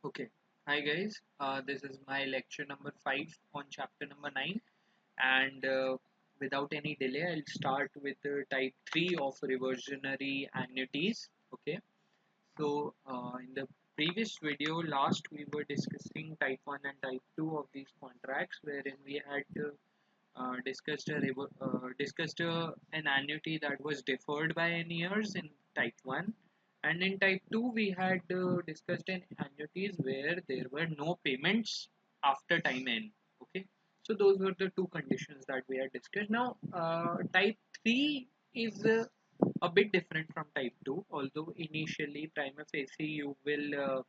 Okay. Hi guys, this is my lecture number 5 on chapter number 9, and without any delay I'll start with type 3 of reversionary annuities. Okay, so in the previous video last we were discussing type 1 and type 2 of these contracts, wherein we had discussed an annuity that was deferred by n years in type 1, and in type 2 we had discussed an annuities where there were no payments after time n. Okay, so those were the two conditions that we had discussed. Now type 3 is a bit different from type 2, although initially prima facie you will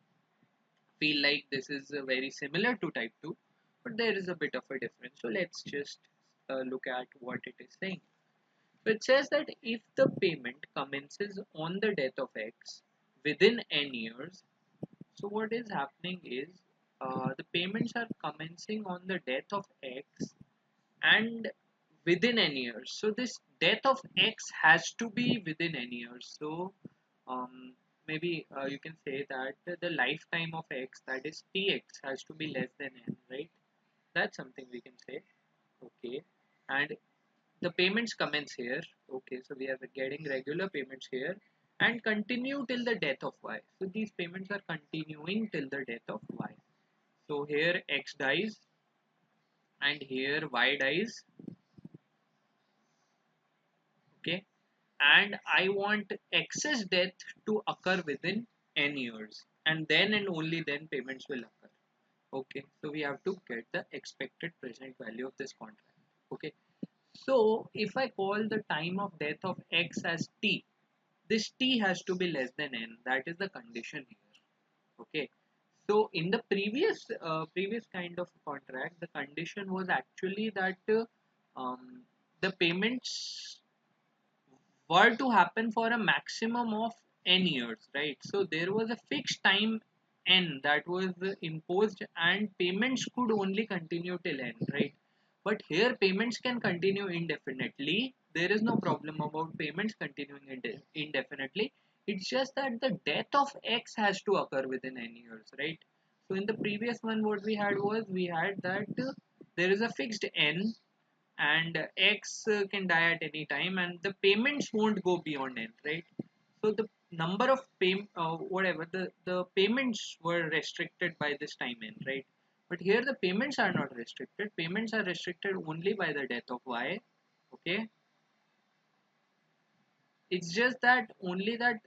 feel like this is very similar to type 2, but there is a bit of a difference. So let's just look at what it is saying. So it says that if the payment commences on the death of X within n years, so what is happening is the payments are commencing on the death of X and within n years. So this death of X has to be within n years. So maybe you can say that the lifetime of X, that is Tx, has to be less than n, right? That's something we can say. Okay, and the payments commence here. Okay, so we are getting regular payments here and continue till the death of Y. So these payments are continuing till the death of Y. So here X dies and here Y dies. Okay, and I want excess death to occur within n years, and then and only then payments will occur. Okay, so we have to get the expected present value of this contract. Okay, so if I call the time of death of X as T, this T has to be less than n. That is the condition here. Okay, so in the previous kind of contract, the condition was actually that the payments were to happen for a maximum of n years, right? So there was a fixed time n that was imposed, and payments could only continue till n, right? But here payments can continue indefinitely. There is no problem about payments continuing indefinitely. It's just that the death of X has to occur within n years, right? So in the previous one, what we had was we had that there is a fixed n and X can die at any time, and the payments won't go beyond n, right? So the number of whatever the payments were restricted by this time n, right? But here the payments are not restricted. Payments are restricted only by the death of Y. Okay, it's just that only that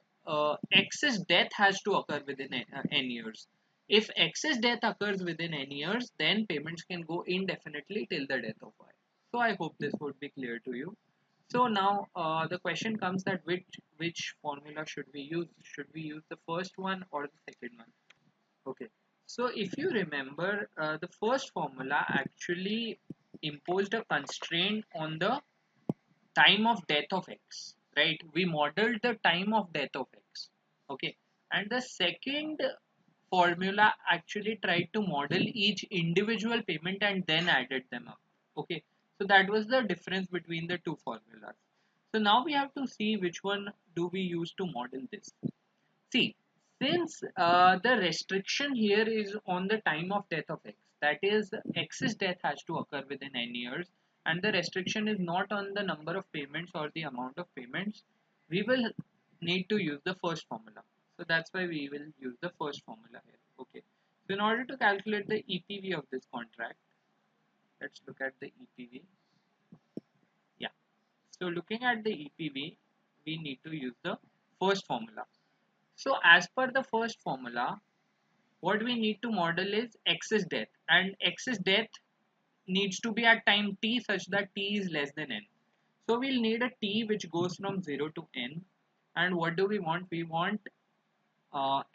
excess death has to occur within n years. If excess death occurs within n years, then payments can go indefinitely till the death of Y. So I hope this would be clear to you. So now the question comes that which formula should we use? Should we use the first one or the second one? Okay. So if you remember, the first formula actually imposed a constraint on the time of death of X, right? We modeled the time of death of X. Okay. And the second formula actually tried to model each individual payment and then added them up. Okay, so that was the difference between the two formulas. So now we have to see which one do we use to model this. See, since the restriction here is on the time of death of X, that is X's death has to occur within n years, and the restriction is not on the number of payments or the amount of payments, we will need to use the first formula. So that's why we will use the first formula here. Okay. So in order to calculate the EPV of this contract, let's look at the EPV. Yeah. So looking at the EPV, we need to use the first formula. So as per the first formula, what we need to model is excess death, and excess death needs to be at time t such that t is less than n. So we'll need a t which goes from 0 to n, and what do we want? We want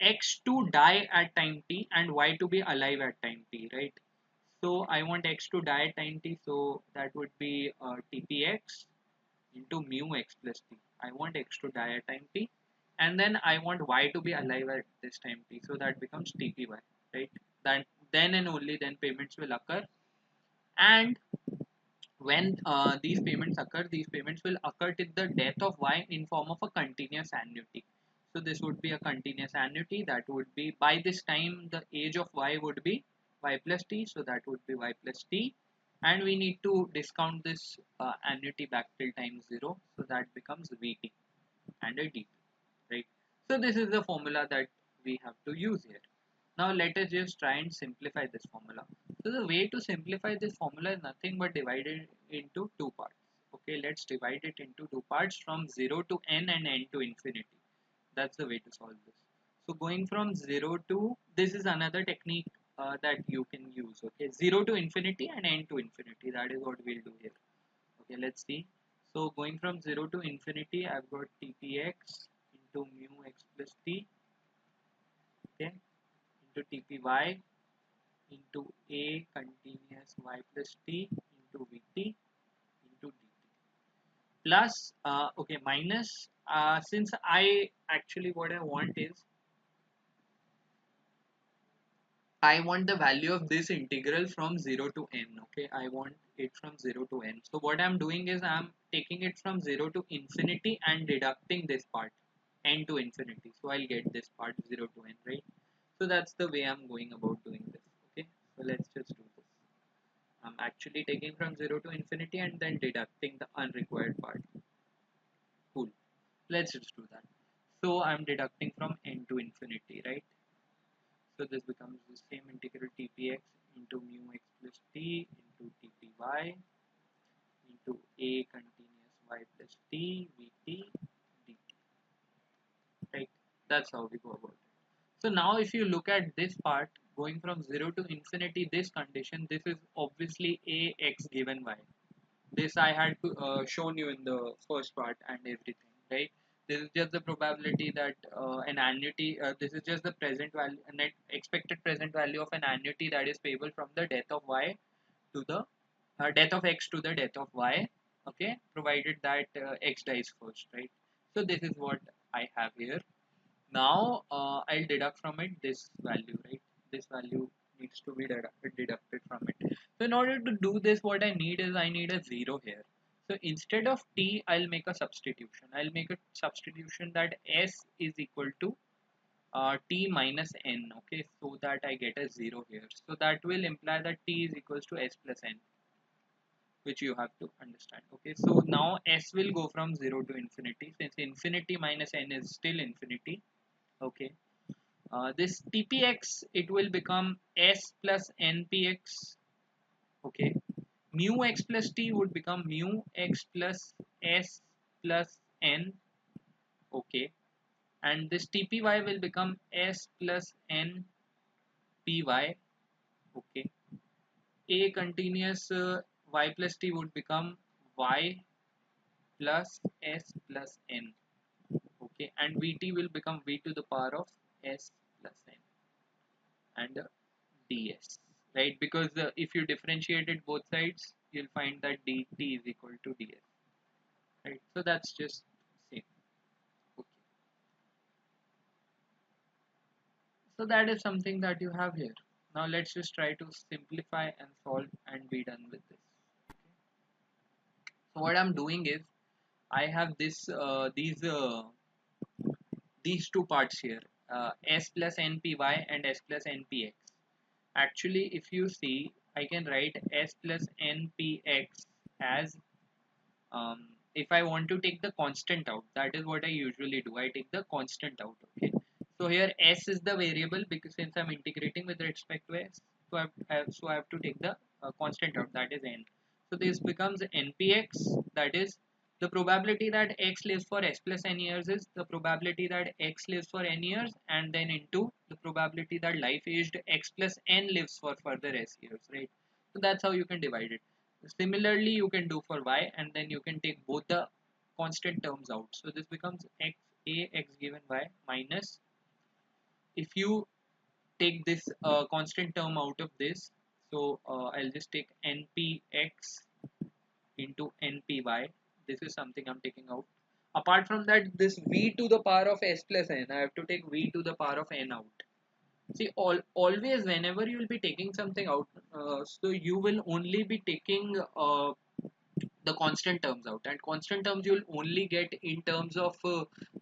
X to die at time t and Y to be alive at time t, right? So I want X to die at time t, so that would be TPX into mu X plus t. I want X to die at time t, and then I want Y to be alive at this time t, so that becomes TPY, right? That then and only then payments will occur, and when these payments will occur till the death of Y in form of a continuous annuity. So this would be a continuous annuity. That would be, by this time the age of y would be y plus t, so that would be y plus t, and we need to discount this annuity back till time 0, so that becomes vt and a dt, right? So this is the formula that we have to use here. Now let us just try and simplify this formula. So the way to simplify this formula is nothing but divide it into two parts. Okay, let's divide it into two parts, from 0 to n and n to infinity. That's the way to solve this. So going from 0 to, this is another technique that you can use. Okay, 0 to infinity and n to infinity. That is what we'll do here. Okay, let's see. So going from 0 to infinity, I've got tpx into mu x plus t, okay, into tpy into a continuous y plus t into vt into dt, plus okay, minus, since I actually, what I want is, I want the value of this integral from 0 to n. Okay, I want it from 0 to n. So what I'm doing is I'm taking it from 0 to infinity and deducting this part, n to infinity. So I'll get this part 0 to n, right? So that's the way I'm going about doing this. Okay, so let's just do this. I'm actually taking from 0 to infinity and then deducting the unrequired part. Cool. Let's just do that. So I'm deducting from n to infinity, right? So this becomes the same integral tpx into mu x plus t into tpy into a continuous y plus t vt dt. Right? That's how we go about it. So now if you look at this part, going from 0 to infinity, this condition, this is obviously a x given y. This I had to shown you in the first part and everything, right? This is just the probability that an annuity, this is just the present value, net expected present value of an annuity that is payable from the death of y to the death of x to the death of y, okay, provided that x dies first, right? So this is what I have here. Now I'll deduct from it this value, right? This value needs to be deducted from it. So in order to do this, what I need is, I need a 0 here. So instead of t, I'll make a substitution. I'll make a substitution that s is equal to t minus n, okay, so that I get a 0 here. So that will imply that t is equals to s plus n, which you have to understand. Okay, so now s will go from 0 to infinity, since infinity minus n is still infinity. Okay, this tpx, it will become s plus npx. Okay, mu x plus t would become mu x plus s plus n. Okay, and this tpy will become s plus n py. Okay, a continuous y plus t would become y plus s plus n. Okay, and vt will become v to the power of s plus n and ds, right? Because if you differentiate it both sides, you'll find that dt is equal to ds, right? So that's just same. Okay, so that is something that you have here. Now let's just try to simplify and solve and be done with this. So what I'm doing is, I have this these two parts here, s plus npy and s plus npx. Actually, if you see, I can write s plus npx as, if I want to take the constant out, that is what I usually do. I take the constant out. Okay. So here s is the variable, because since I'm integrating with respect to s, so I have to take the constant out, that is n. So this becomes npx, that is the probability that x lives for s plus n years is the probability that x lives for n years, and then into the probability that life aged x plus n lives for further s years, right? So that's how you can divide it. Similarly, you can do for y, and then you can take both the constant terms out. So this becomes x a x given y minus, if you take this constant term out of this, so I'll just take npx into npy. This is something I'm taking out. Apart from that, this v to the power of s plus n, I have to take v to the power of n out. See, always whenever you will be taking something out, so you will only be taking the constant terms out, and constant terms you'll only get in terms of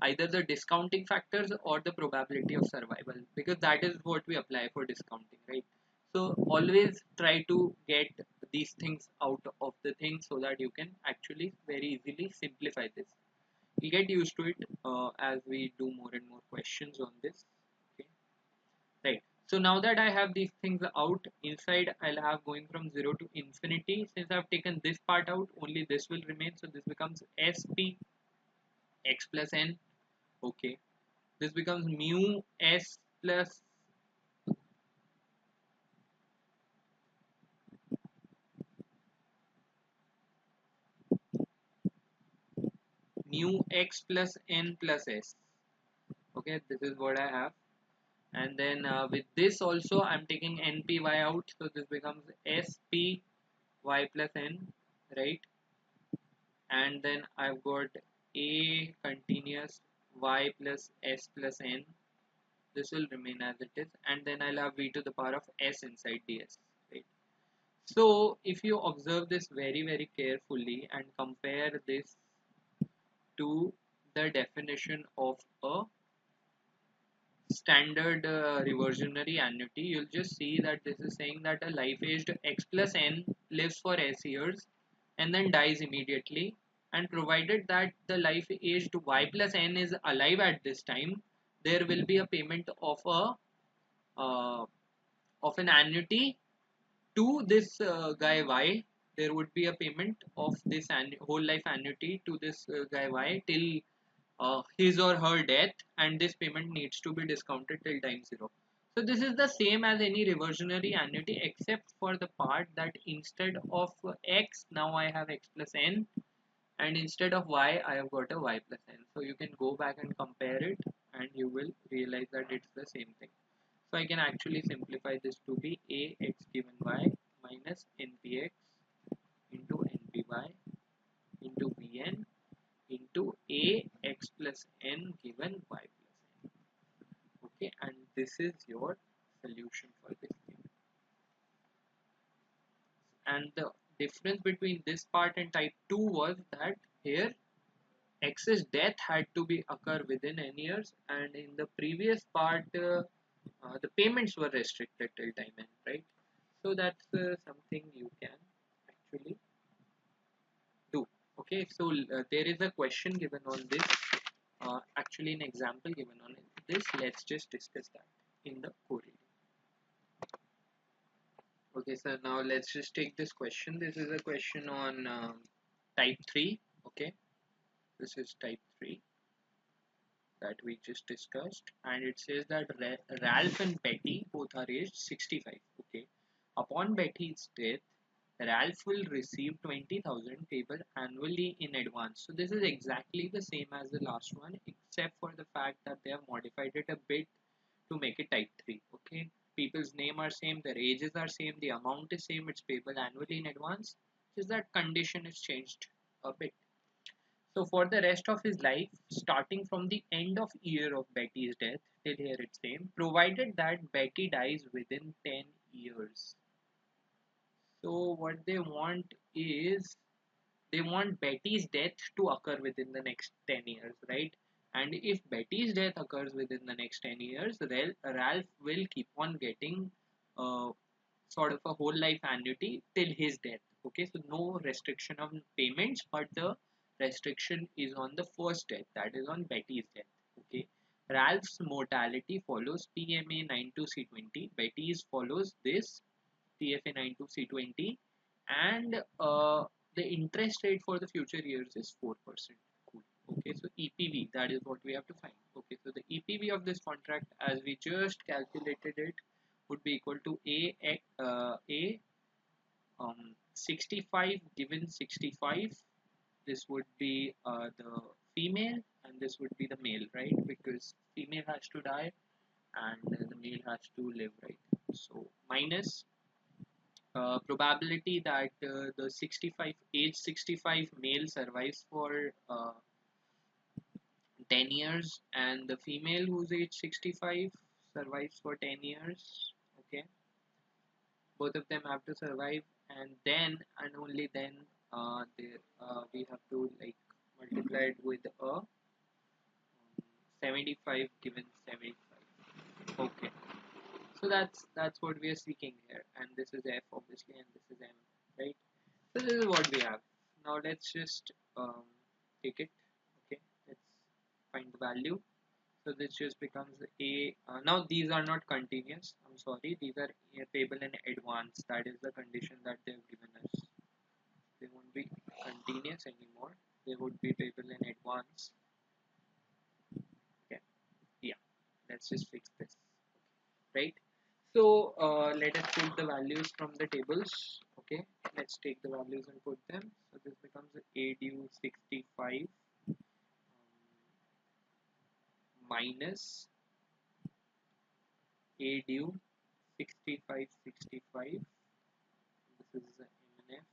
either the discounting factors or the probability of survival, because that is what we apply for discounting, right? So always try to get these things out of the thing so that you can actually very easily simplify this. You get used to it as we do more and more questions on this. Okay, right. So now that I have these things out, inside I'll have going from 0 to infinity. Since I've taken this part out, only this will remain. So this becomes sp x plus n. Okay. This becomes mu s plus mu x plus n plus s. Okay, this is what I have. And then with this also I'm taking npy out. So this becomes sp y plus n, right? And then I've got a continuous y plus s plus n. This will remain as it is, and then I'll have v to the power of s inside ds, right? So if you observe this very carefully and compare this to the definition of a standard reversionary annuity, you'll just see that this is saying that a life aged x plus n lives for s years and then dies immediately, and provided that the life aged y plus n is alive at this time, there will be a payment uh, of an annuity to this guy y. There would be a payment of this whole life annuity to this guy y till his or her death, and this payment needs to be discounted till time 0. So this is the same as any reversionary annuity, except for the part that instead of x, now I have x plus n, and instead of y I have got a y plus n. So you can go back and compare it and you will realize that it's the same thing. So I can actually simplify this to be a x given y minus npx into npy into vn into a x plus n given y plus n. Okay, and this is your solution for this thing. And the difference between this part and type 2 was that here x's death had to be occur within n years, and in the previous part the payments were restricted till time n, right? So that's something you can actually do. Okay, so there is a question given on this, actually an example given on this. Let's just discuss that in the core reading. Okay, so now let's just take this question. This is a question on type 3. Okay, this is type 3 that we just discussed, and it says that Ralph and Betty both are aged 65. Okay, upon Betty's death, Ralph will receive 20,000 payable annually in advance. So this is exactly the same as the last one, except for the fact that they have modified it a bit to make it type 3. Okay, people's name are same, their ages are same, the amount is same, it's payable annually in advance. Just that condition is changed a bit. So for the rest of his life, starting from the end of year of Betty's death till here it's same, provided that Betty dies within 10 years. So what they want is, they want Betty's death to occur within the next 10 years, right? And if Betty's death occurs within the next 10 years, Ralph will keep on getting uh, sort of a whole life annuity till his death. Okay, so no restriction on payments, but the restriction is on the first death, that is on Betty's death. Okay, Ralph's mortality follows PMA 92C20, Betty's follows this PFA 92C20, and the interest rate for the future years is 4%. Cool. Okay, so EPV, that is what we have to find. Okay, so the EPV of this contract, as we just calculated it, would be equal to a 65 given 65. This would be the female, and this would be the male, right? Because female has to die and the male has to live, right? So minus probability that the 65 male survives for 10 years, and the female who's age 65 survives for 10 years. Okay, both of them have to survive, and then and only then there we have to like multiply it with a 75 given 75. Okay, so that's what we are seeking here, and this is f obviously, and this is m, right? So this is what we have. Now let's just take it. Okay, let's find the value. So this just becomes a. Now these are not continuous. I'm sorry. These are payable in advance. That is the condition that they've given us. They won't be continuous anymore. They would be payable in advance. Okay. Yeah. Let's just fix this. Right. So let us put the values from the tables. Okay. Let's take the values and put them. So this becomes a due 65 minus a due 65. This is the MNF,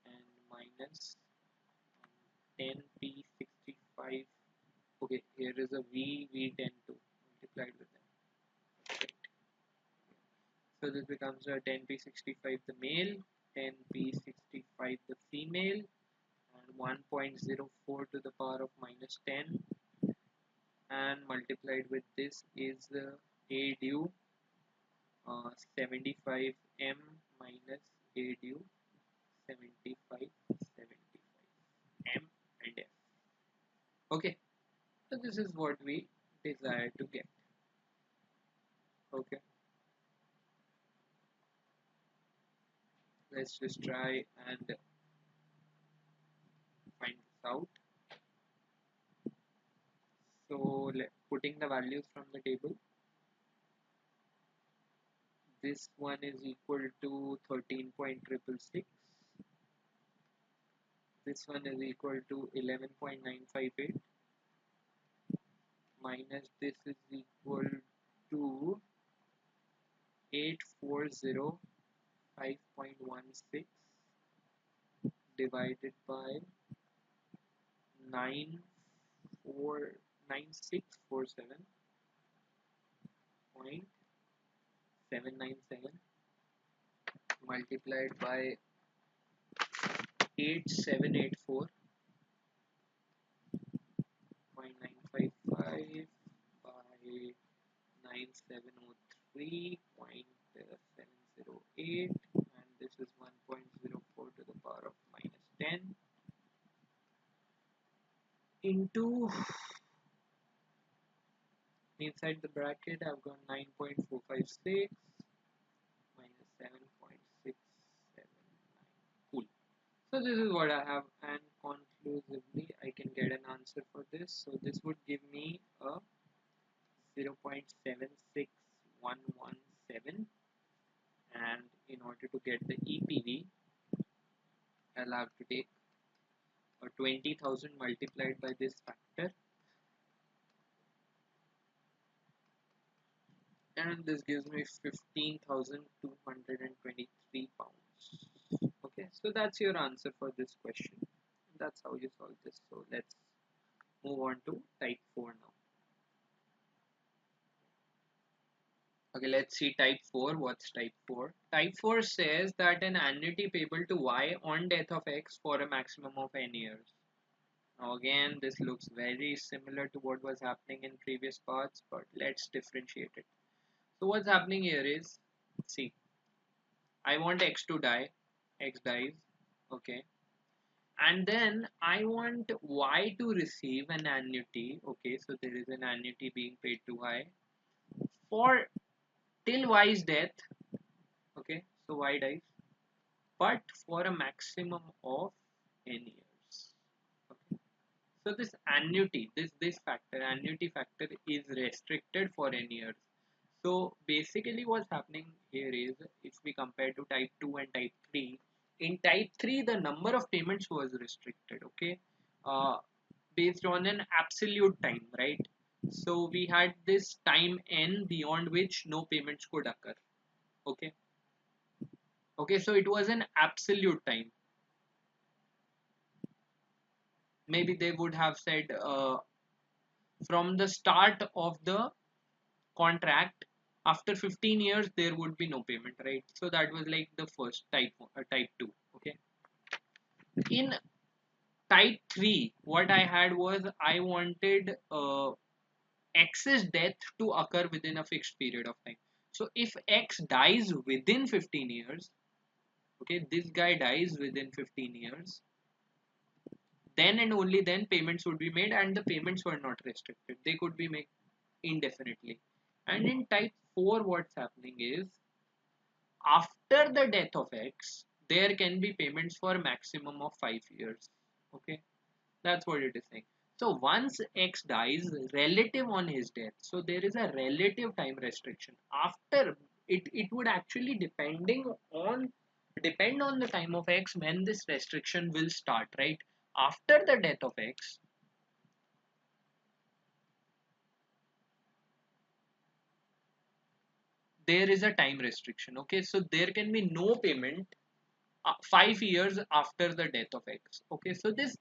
and minus 10p65. Okay, here is a v10 multiplied with them. Right. So this becomes a 10p65 the male, 10p65 the female, and 1.04 to the power of minus 10, and multiplied with this is the a due 75m minus a due 75 m and f. Okay, so this is what we desire to get. Okay, let's just try and find this out. So putting the values from the table, this one is equal to 13.666. This one is equal to 11.958 minus this is equal to 840.5.16 divided by 9647.797 multiplied by 8784.955 by 9703.708, and this is 1.04 to the power of minus 10 into, inside the bracket I've got 9.456 minus 7.679. Cool. So this is what I have, and conclusively I can get an answer for this. So this would give me a 0.76117, and in order to get the EPV I'll have to take 20,000 multiplied by this factor, and this gives me 15,223 pounds. Okay, so that's your answer for this question. That's how you solve this. So let's move on to type 4 now. Okay, let's see type 4. What's type 4? Type 4 says that an annuity payable to Y on death of X for a maximum of n years. Now again, this looks very similar to what was happening in previous parts, but let's differentiate it. So what's happening here is, see, I want X to die, X dies, okay, and then I want Y to receive an annuity, okay, so there is an annuity being paid to Y for till Y's death, okay, so Y dies, but for a maximum of n years, okay. So this annuity, this factor, annuity factor is restricted for n years. So basically what's happening here is, if we compare to type 2 and type 3, in type 3 the number of payments was restricted, okay, uh, based on an absolute time, right? So we had this time n beyond which no payments could occur, okay. Okay, so it was an absolute time. Maybe they would have said from the start of the contract, after 15 years there would be no payment, right? So that was like the first type, type 2, okay. In type 3, what I had was I wanted X's death to occur within a fixed period of time. So if X dies within 15 years, okay, this guy dies within 15 years, then and only then payments would be made, and the payments were not restricted. They could be made indefinitely. And in type 4, what's happening is after the death of X, there can be payments for a maximum of 5 years. Okay, that's what it is saying. So once X dies, relative on his death, so there is a relative time restriction. After it would actually depend on the time of X when this restriction will start, right? After the death of X, there is a time restriction. Okay, so there can be no payment 5 years after the death of X. Okay, so this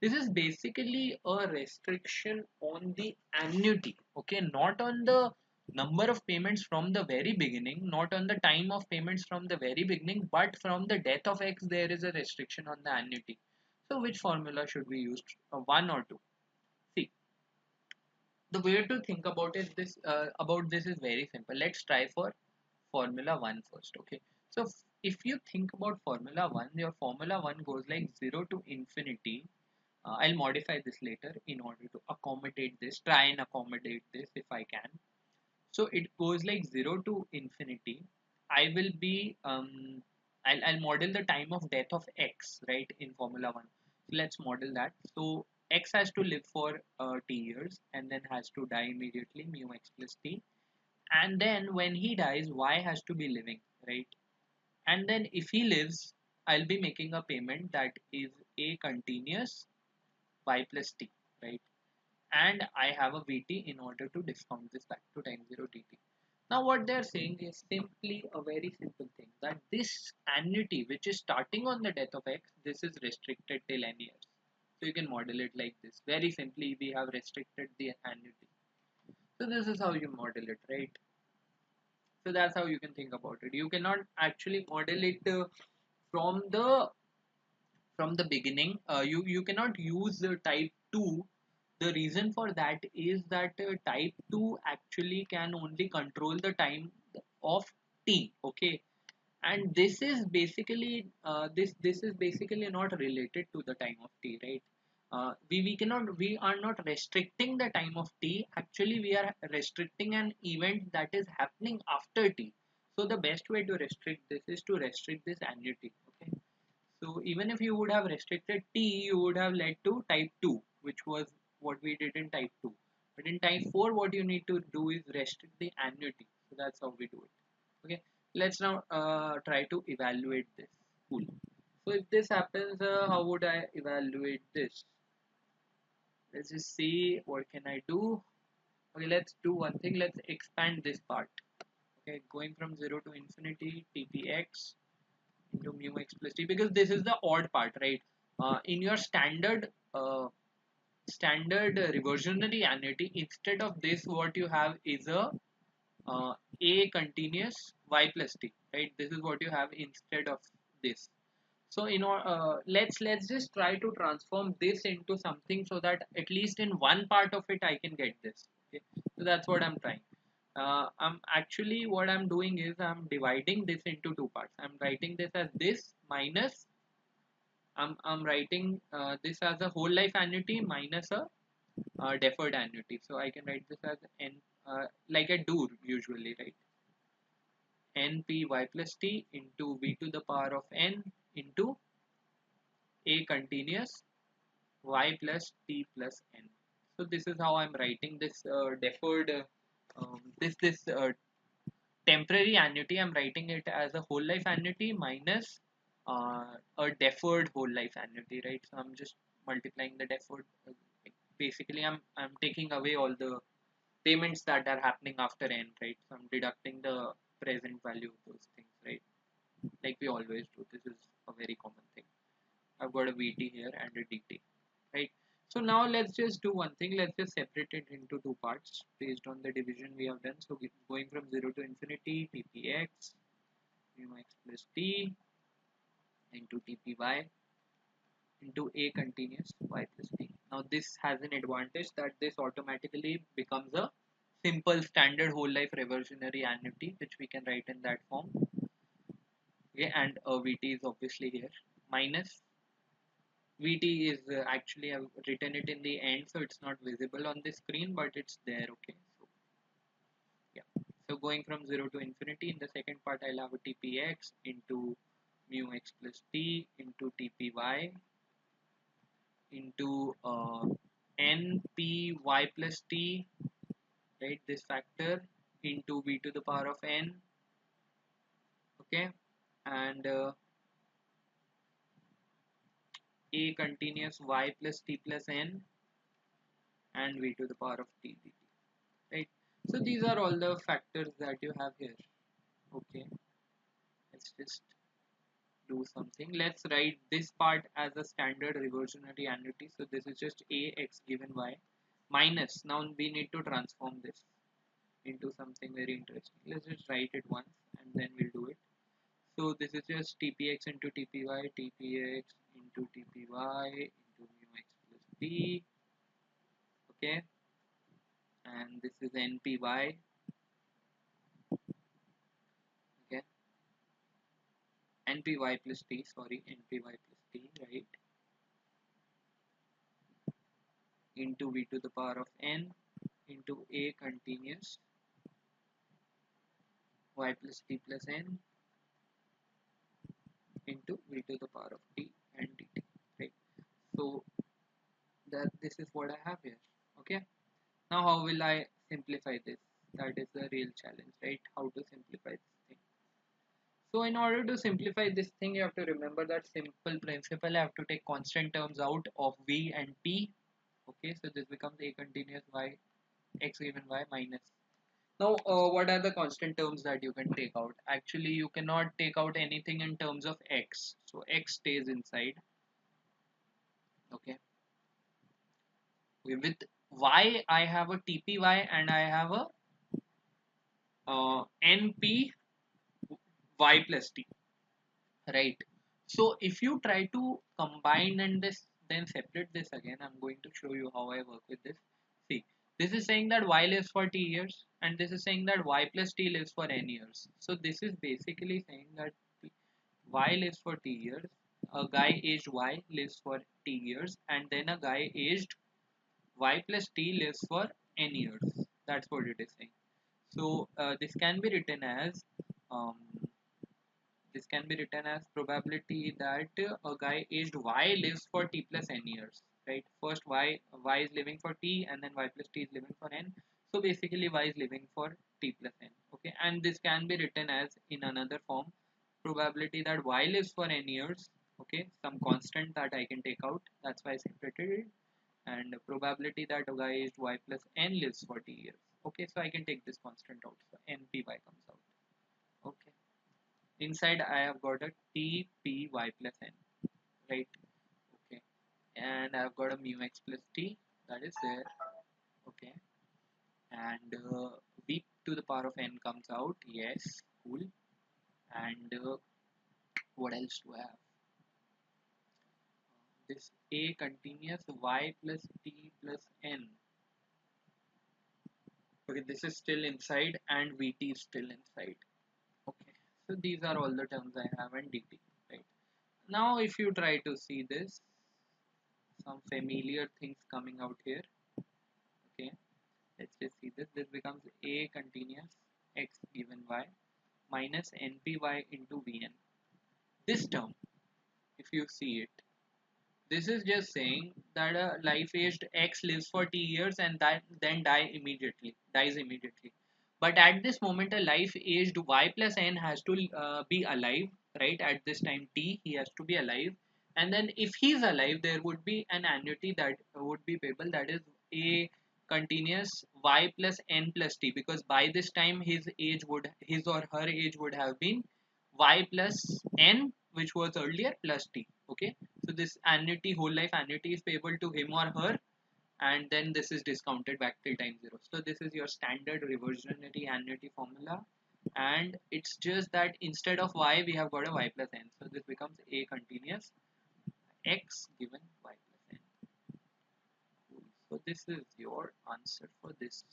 is basically a restriction on the annuity. Okay, not on the number of payments from the very beginning, not on the time of payments from the very beginning, but from the death of X, there is a restriction on the annuity. So which formula should we use? One or two? See, the way to think about this is very simple. Let's try for Formula 1 first. Okay, so if you think about Formula 1, your Formula 1 goes like 0 to infinity. I'll modify this later in order to accommodate this, try and accommodate this if I can. So it goes like 0 to infinity. I will be I'll model the time of death of X, right, in Formula 1. So let's model that. So X has to live for t years and then has to die immediately, mu x plus t. And then when he dies, Y has to be living, right? And then if he lives, I'll be making a payment that is a continuous Y plus t, right? And I have a Vt in order to discount this back to time 0 dt. Now what they're saying is simply a very simple thing, that this annuity which is starting on the death of X, this is restricted till n years. So you can model it like this. Very simply, we have restricted the annuity. So this is how you model it, right? So that's how you can think about it. You cannot actually model it from the beginning. You cannot use the type 2. The reason for that is that type 2 actually can only control the time of t. Okay, and this is basically not related to the time of t, right? We are not restricting the time of t. Actually, we are restricting an event that is happening after t. So the best way to restrict this is to restrict this annuity. Okay, so even if you would have restricted t, you would have led to type 2, which was what we did in type 2. But in type 4, what you need to do is restrict the annuity. So that's how we do it. Okay, let's now try to evaluate this. Cool. So if this happens, how would I evaluate this? Let's just see what can I do. Okay, let's do one thing. Let's expand this part. Okay, going from 0 to infinity tpx into mu x plus t, because this is the odd part, right? In your standard reversionary annuity, instead of this, what you have is a continuous y plus t, right? This is what you have instead of this. So let's just try to transform this into something so that at least in one part of it I can get this. Okay, so that's what I'm trying. I'm actually, what I'm doing is I'm dividing this into two parts. I'm writing this as this minus, I'm writing this as a whole life annuity minus a deferred annuity. So I can write this as n, like I do usually, right? Npy plus t into v to the power of n into a continuous y plus t plus n. So this is how I'm writing this deferred this temporary annuity. I'm writing it as a whole life annuity minus a deferred whole life annuity, right? So I'm just multiplying the deferred. Basically, I'm taking away all the payments that are happening after n, right? So I'm deducting the present value of those things, right? Like we always do. This is a very common thing. I've got a Vt here and a dt, right? So now let's just do one thing. Let's just separate it into two parts based on the division we have done. So going from 0 to infinity, tpx mu x plus t into tpy into A continuous y plus t. Now this has an advantage that this automatically becomes a simple standard whole life reversionary annuity, which we can write in that form. Okay, and Vt is obviously here, minus Vt is actually I've written it in the end, so it's not visible on the screen, but it's there. Okay, so yeah, so going from 0 to infinity, in the second part I'll have a tpx into mu x plus t into tpy into npy plus t, right, this factor into v to the power of n. Okay, and a continuous y plus t plus n and v to the power of t dt, right. So these are all the factors that you have here. Okay, let's just do something. Let's write this part as a standard reversionary annuity. So this is just a x given y minus, now we need to transform this into something very interesting. Let's just write it once and then we'll do it. So this is just tpx into tpy, tpx into tpy into mu x plus t. Okay, and this is npy. Okay, npy plus t, sorry, npy plus t, right, into v to the power of n into a continuous y plus t plus n into v to the power of t and dt, right. So that this is what I have here. Okay, now how will I simplify this? That is the real challenge, right? How to simplify this thing. So in order to simplify this thing, you have to remember that simple principle. I have to take constant terms out of v and t. Okay, so this becomes a continuous y x given y minus. Now, what are the constant terms that you can take out? Actually, you cannot take out anything in terms of x. So x stays inside. Okay. With y, I have a tpy and I have a npy plus t. Right. So if you try to combine and this then separate this again, I'm going to show you how I work with this. See, this is saying that y lives for t years and this is saying that y plus t lives for n years. So this is basically saying that y lives for t years, a guy aged y lives for t years, and then a guy aged y plus t lives for n years. That's what it is saying. So this can be written as um, probability that a guy aged y lives for t plus n years, right. First y is living for t and then y plus t is living for n. So basically y is living for t plus n. Okay, and this can be written as in another form, probability that y lives for n years. Okay, some constant that I can take out, that's why I separated it, and probability that a guy aged y plus n lives for t years. Okay, so I can take this constant out, so npy comes out. Okay, inside I have got a tpy plus n, right. Okay, and I've got a mu x plus t, that is there. Okay, and v to the power of n comes out, yes, cool. And what else do I have? This a continuous y plus t plus n. Okay, this is still inside and vt is still inside. Okay, so these are all the terms I have and dt, right. Now if you try to see this, some familiar things coming out here. Okay, let's just see this. This becomes a continuous x given y minus npy into vn. This term, if you see it, this is just saying that a life aged x lives for t years and that then dies immediately. But at this moment, a life aged y plus n has to be alive, right? At this time t, he has to be alive, and then if he's alive, there would be an annuity that would be payable. That is a continuous y plus n plus t, because by this time his or her age would have been y plus n, which was earlier, plus t. Okay, so this annuity, whole life annuity, is payable to him or her, and then this is discounted back till time zero. So this is your standard reversionary annuity formula, and it's just that instead of y we have got a y plus n, so this becomes a continuous x given y plus n. Cool. So this is your answer for this.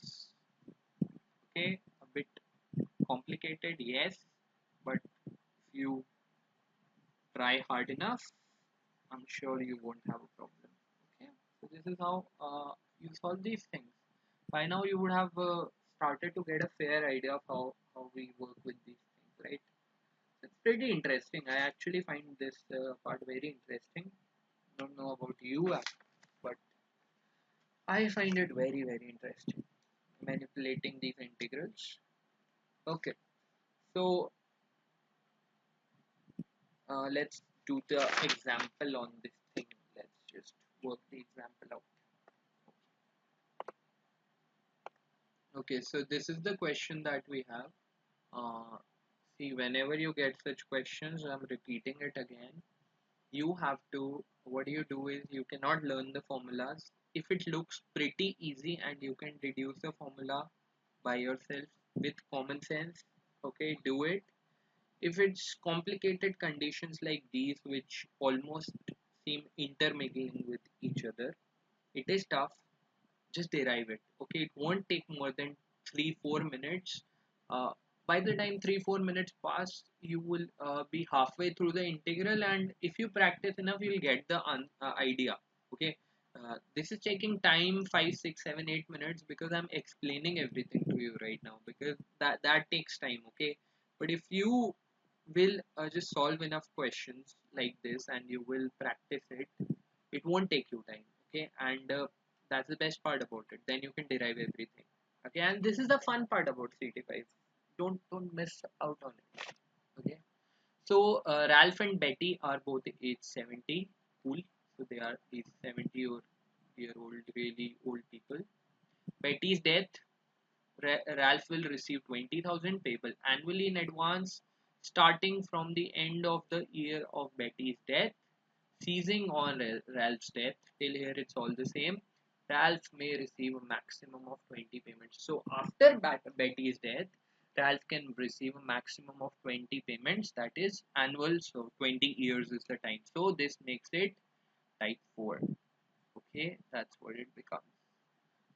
Okay, a bit complicated, yes, but if you try hard enough, I'm sure you won't have a problem. Okay, so this is how you solve these things. By now, you would have started to get a fair idea of how we work with these things, right? It's pretty interesting. I actually find this part very interesting. Don't know about you, but I find it very, very interesting. Manipulating these integrals. Okay, so let's do the example on this thing. Let's just work the example out. Okay, so this is the question that we have. See, whenever you get such questions, I'm repeating it again. You have to, what you do is you cannot learn the formulas. If it looks pretty easy and you can deduce the formula by yourself with common sense, okay, do it. If it's complicated conditions like these, which almost seem intermingling with each other, it is tough. Just derive it. Okay, it won't take more than 3-4 minutes. uh, by the time 3-4 minutes pass, you will be halfway through the integral, and if you practice enough, you'll get the idea. Okay, this is taking time, 5, 6, 7, 8 minutes, because I'm explaining everything to you right now, because that takes time. Okay, but if you will just solve enough questions like this and you will practice it, it won't take you time. Okay, and that's the best part about it. Then you can derive everything. Okay, and this is the fun part about CT5. Don't miss out on it. Okay, so Ralph and Betty are both age 70. Cool. So they are these 70 or year old, really old people. Betty's death, Ralph will receive 20,000 payable annually in advance, starting from the end of the year of Betty's death, ceasing on Ralph's death. Till here it's all the same. Ralph may receive a maximum of 20 payments. So after Betty's death, Ralph can receive a maximum of 20 payments, that is annual. So 20 years is the time. So this makes it type 4. Okay, that's what it becomes.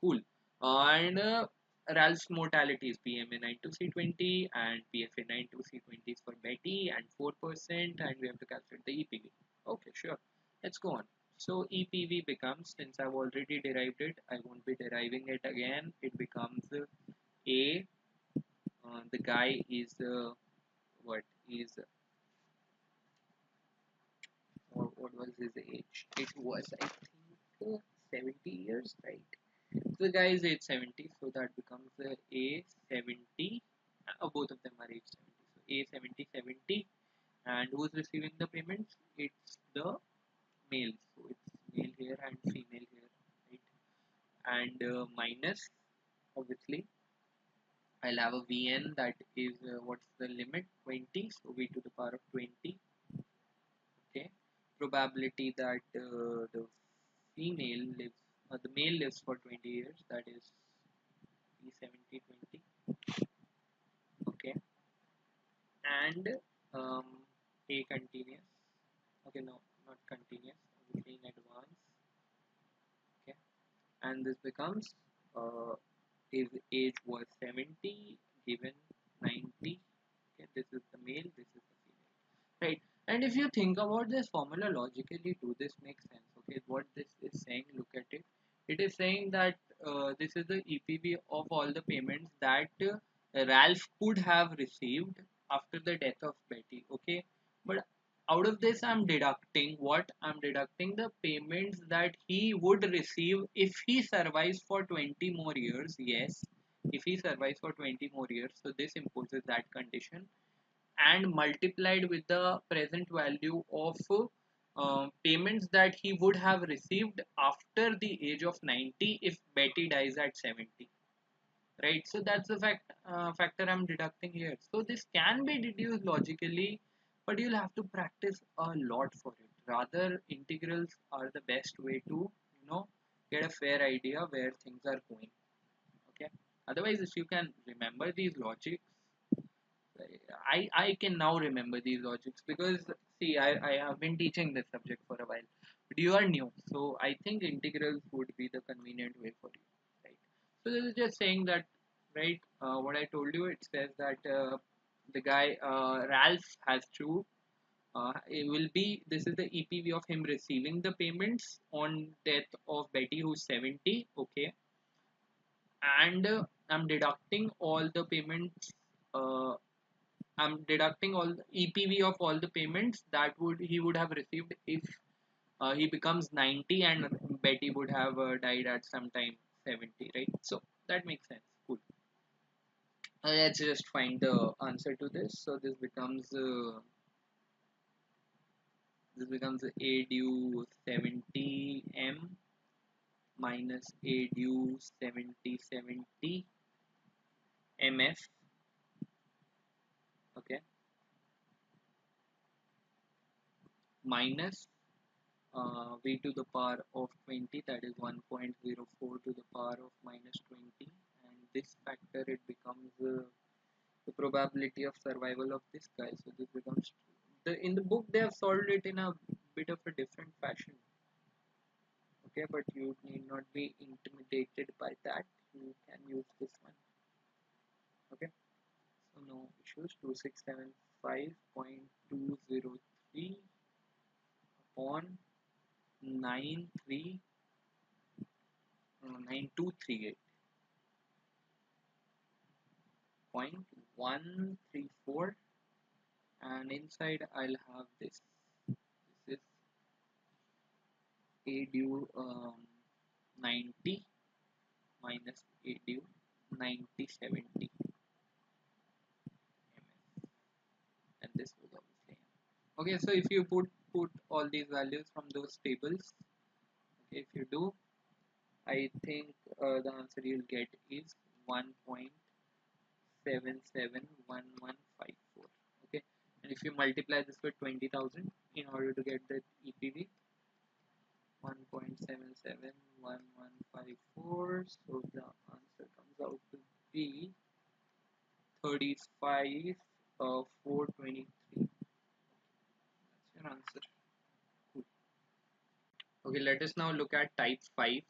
Cool. And Ralph's mortality is PMA92C20 and PFA92C20 is for Betty and 4%, and we have to calculate the EPV. Okay, sure. Let's go on. So EPV becomes, since I've already derived it, I won't be deriving it again. It becomes A. The guy is what is what was his age? It was, I think, 70 years, right? So the guy is age 70, so that becomes A 70. Both of them are age 70. So A 70 70, and who's receiving the payments? It's the male. So it's male here and female here, right? And minus, obviously, I'll have a Vn, that is what's the limit? 20. So V to the power of 20. Okay. Probability that female lives, the male lives for 20 years. That is E70 20. Okay, and um, A continuous. Okay, no, not continuous. Obviously in advance. Okay, and this becomes his age was 70 given 90. Okay, this is the male, this is the female, right? And if you think about this formula logically, do this make sense? Okay, what this is saying, look at it. It is saying that this is the EPV of all the payments that Ralph could have received after the death of Betty. Okay, but out of this, I'm deducting what? I'm deducting the payments that he would receive if he survives for 20 more years. Yes, if he survives for 20 more years. So this imposes that condition, and multiplied with the present value of payments that he would have received after the age of 90 if Betty dies at 70, right? So that's the factor I'm deducting here. So this can be deduced logically, but you'll have to practice a lot for it. Rather, integrals are the best way to, get a fair idea where things are going. Okay, otherwise, if you can remember these logics, I can now remember these logics, because see, I have been teaching this subject for a while. but you are new, so I think integrals would be the convenient way for you, right? So this is just saying that, right? What I told you, it says that the guy Ralph has to it will be, this is the EPV of him receiving the payments on death of Betty, who's 70, okay, and I'm deducting all the payments. Uh, I'm deducting all the EPV of all the payments that would he would have received if he becomes 90 and Betty would have died at some time 70, right? So that makes sense. Cool. Let's just find the answer to this. So this becomes a due 70m minus a due 70 mf, okay, minus v to the power of 20, that is 1.04 to the power of minus 20, and this factor, it becomes the probability of survival of this guy. So this becomes in the book they have solved it in a bit of a different fashion, okay, but you need not be intimidated by that. You can use this one, okay. So no issues. 2675.203 upon 93 9238.134, and inside I'll have this. This is a due 90 minus a due 9070 ms, and this was obviously m. Okay, so if you put all these values from those tables, okay, if you do, I think the answer you'll get is 1.771154. Okay, and if you multiply this with 20,000 in order to get the EPV, 1.771154, so the answer comes out to be 35 423. That's your answer. Cool. Okay, let us now look at type 5.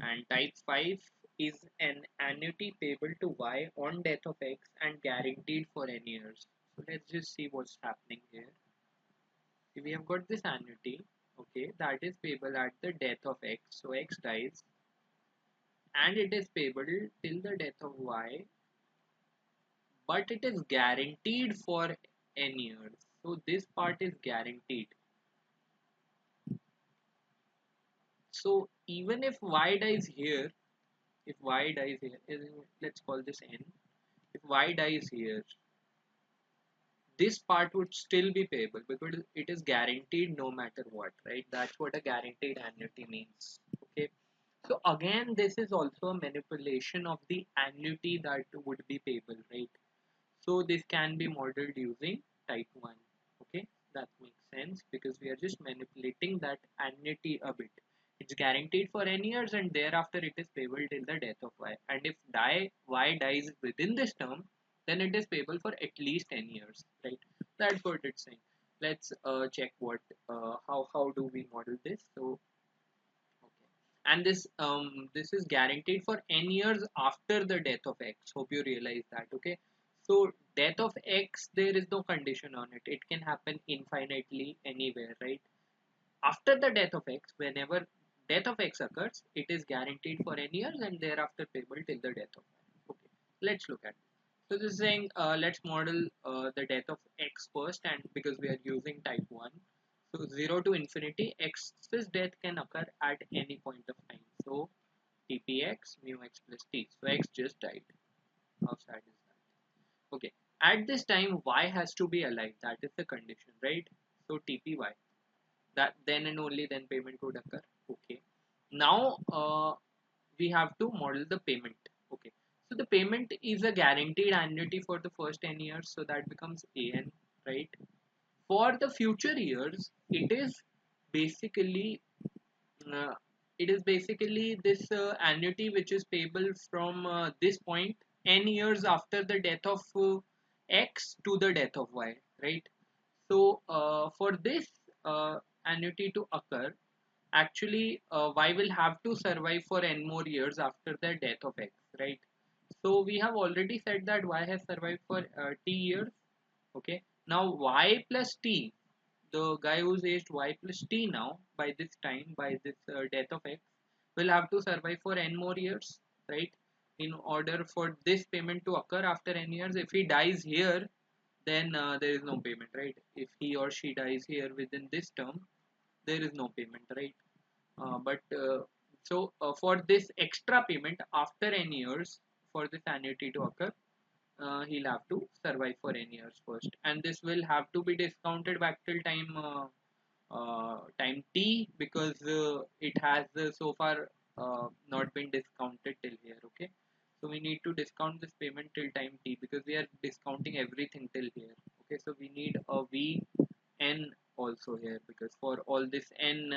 And type 5 is an annuity payable to Y on death of X and guaranteed for n years. So let's just see what's happening here. So we have got this annuity, okay, that is payable at the death of X. So X dies, and it is payable till the death of Y, but it is guaranteed for n years. So this part is guaranteed. So even if Y dies here, if Y dies here, let's call this n. If Y dies here, this part would still be payable because it is guaranteed no matter what, right? That's what a guaranteed annuity means. Okay. So again, this is also a manipulation of the annuity that would be payable, right? So this can be modeled using type 1. Okay, that makes sense because we are just manipulating that annuity a bit. It's guaranteed for n years and thereafter it is payable till the death of Y. And if Y dies within this term, then it is payable for at least 10 years, right? That's what it's saying. Let's check what how do we model this. So okay, and this is guaranteed for n years after the death of X. Hope you realize that. Okay, so death of X, there is no condition on it. It can happen infinitely anywhere, right? After the death of X, whenever death of X occurs, it is guaranteed for n years and thereafter payable till the death of Y. Okay, let's look at it. So this is saying let's model the death of X first, and because we are using type 1, so 0 to infinity, X's death can occur at any point of time. So TPX mu X plus T. So X just died. How sad is that? Okay. At this time, Y has to be alive. That is the condition, right? So TPY. That then and only then payment would occur. Okay. Now we have to model the payment. Okay. So the payment is a guaranteed annuity for the first 10 years. So that becomes AN, right? For the future years, basically uh, it is basically this annuity which is payable from this point n years after the death of X to the death of Y, right? So for this annuity to occur, actually Y will have to survive for n more years after the death of X, right? So we have already said that Y has survived for T years. Okay, now Y plus T, the guy who's aged Y plus T now, by this time, by this death of X, will have to survive for n more years, right? In order for this payment to occur after n years. If he dies here, then there is no payment, right? If he or she dies here within this term, there is no payment, right? But for this extra payment after n years, for this annuity to occur, he'll have to survive for n years first, and this will have to be discounted back till time t, because it has so far not been discounted till here. Okay, so we need to discount this payment till time t because we are discounting everything till here. Okay, so we need a v n also here, because for all this n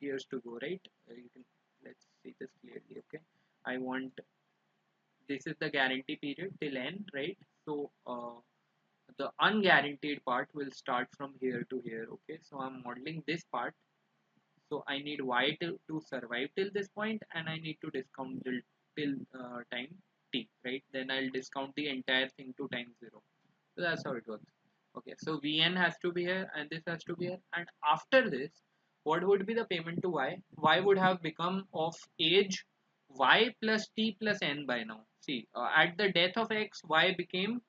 years to go, right? You can, let's see this clearly. Okay, I want, this is the guarantee period till n, right? So the unguaranteed part will start from here to here. Okay, so I'm modeling this part. So I need Y to survive till this point, and I need to discount till time t, right? Then I'll discount the entire thing to time 0. So that's how it works. Okay, so Vn has to be here and this has to be here. And after this, what would be the payment to Y? Y would have become of age Y plus T plus N by now. See, at the death of X, Y became,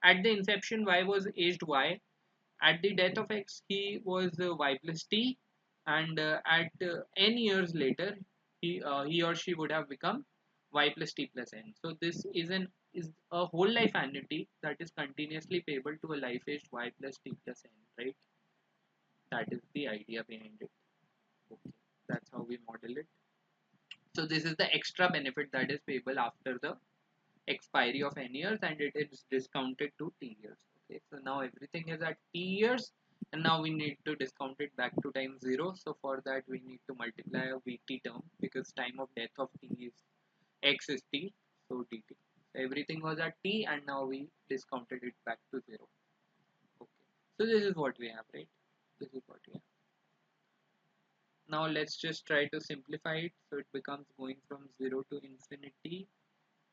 at the inception, Y was aged Y. At the death of X, he was Y plus T. And at N years later, he or she would have become Y plus T plus N. So this is a whole life annuity that is continuously payable to a life aged Y plus T plus N, right? That is the idea behind it. Okay, that's how we model it. So this is the extra benefit that is payable after the expiry of n years, and it is discounted to t years. Okay, so now everything is at t years, and now we need to discount it back to time 0. So for that we need to multiply a vt term, because time of death of t is x is t, so dt. So everything was at t, and now we discounted it back to 0. Okay, so this is what we have, right? This is what we have. Now let's just try to simplify it. So it becomes going from 0 to infinity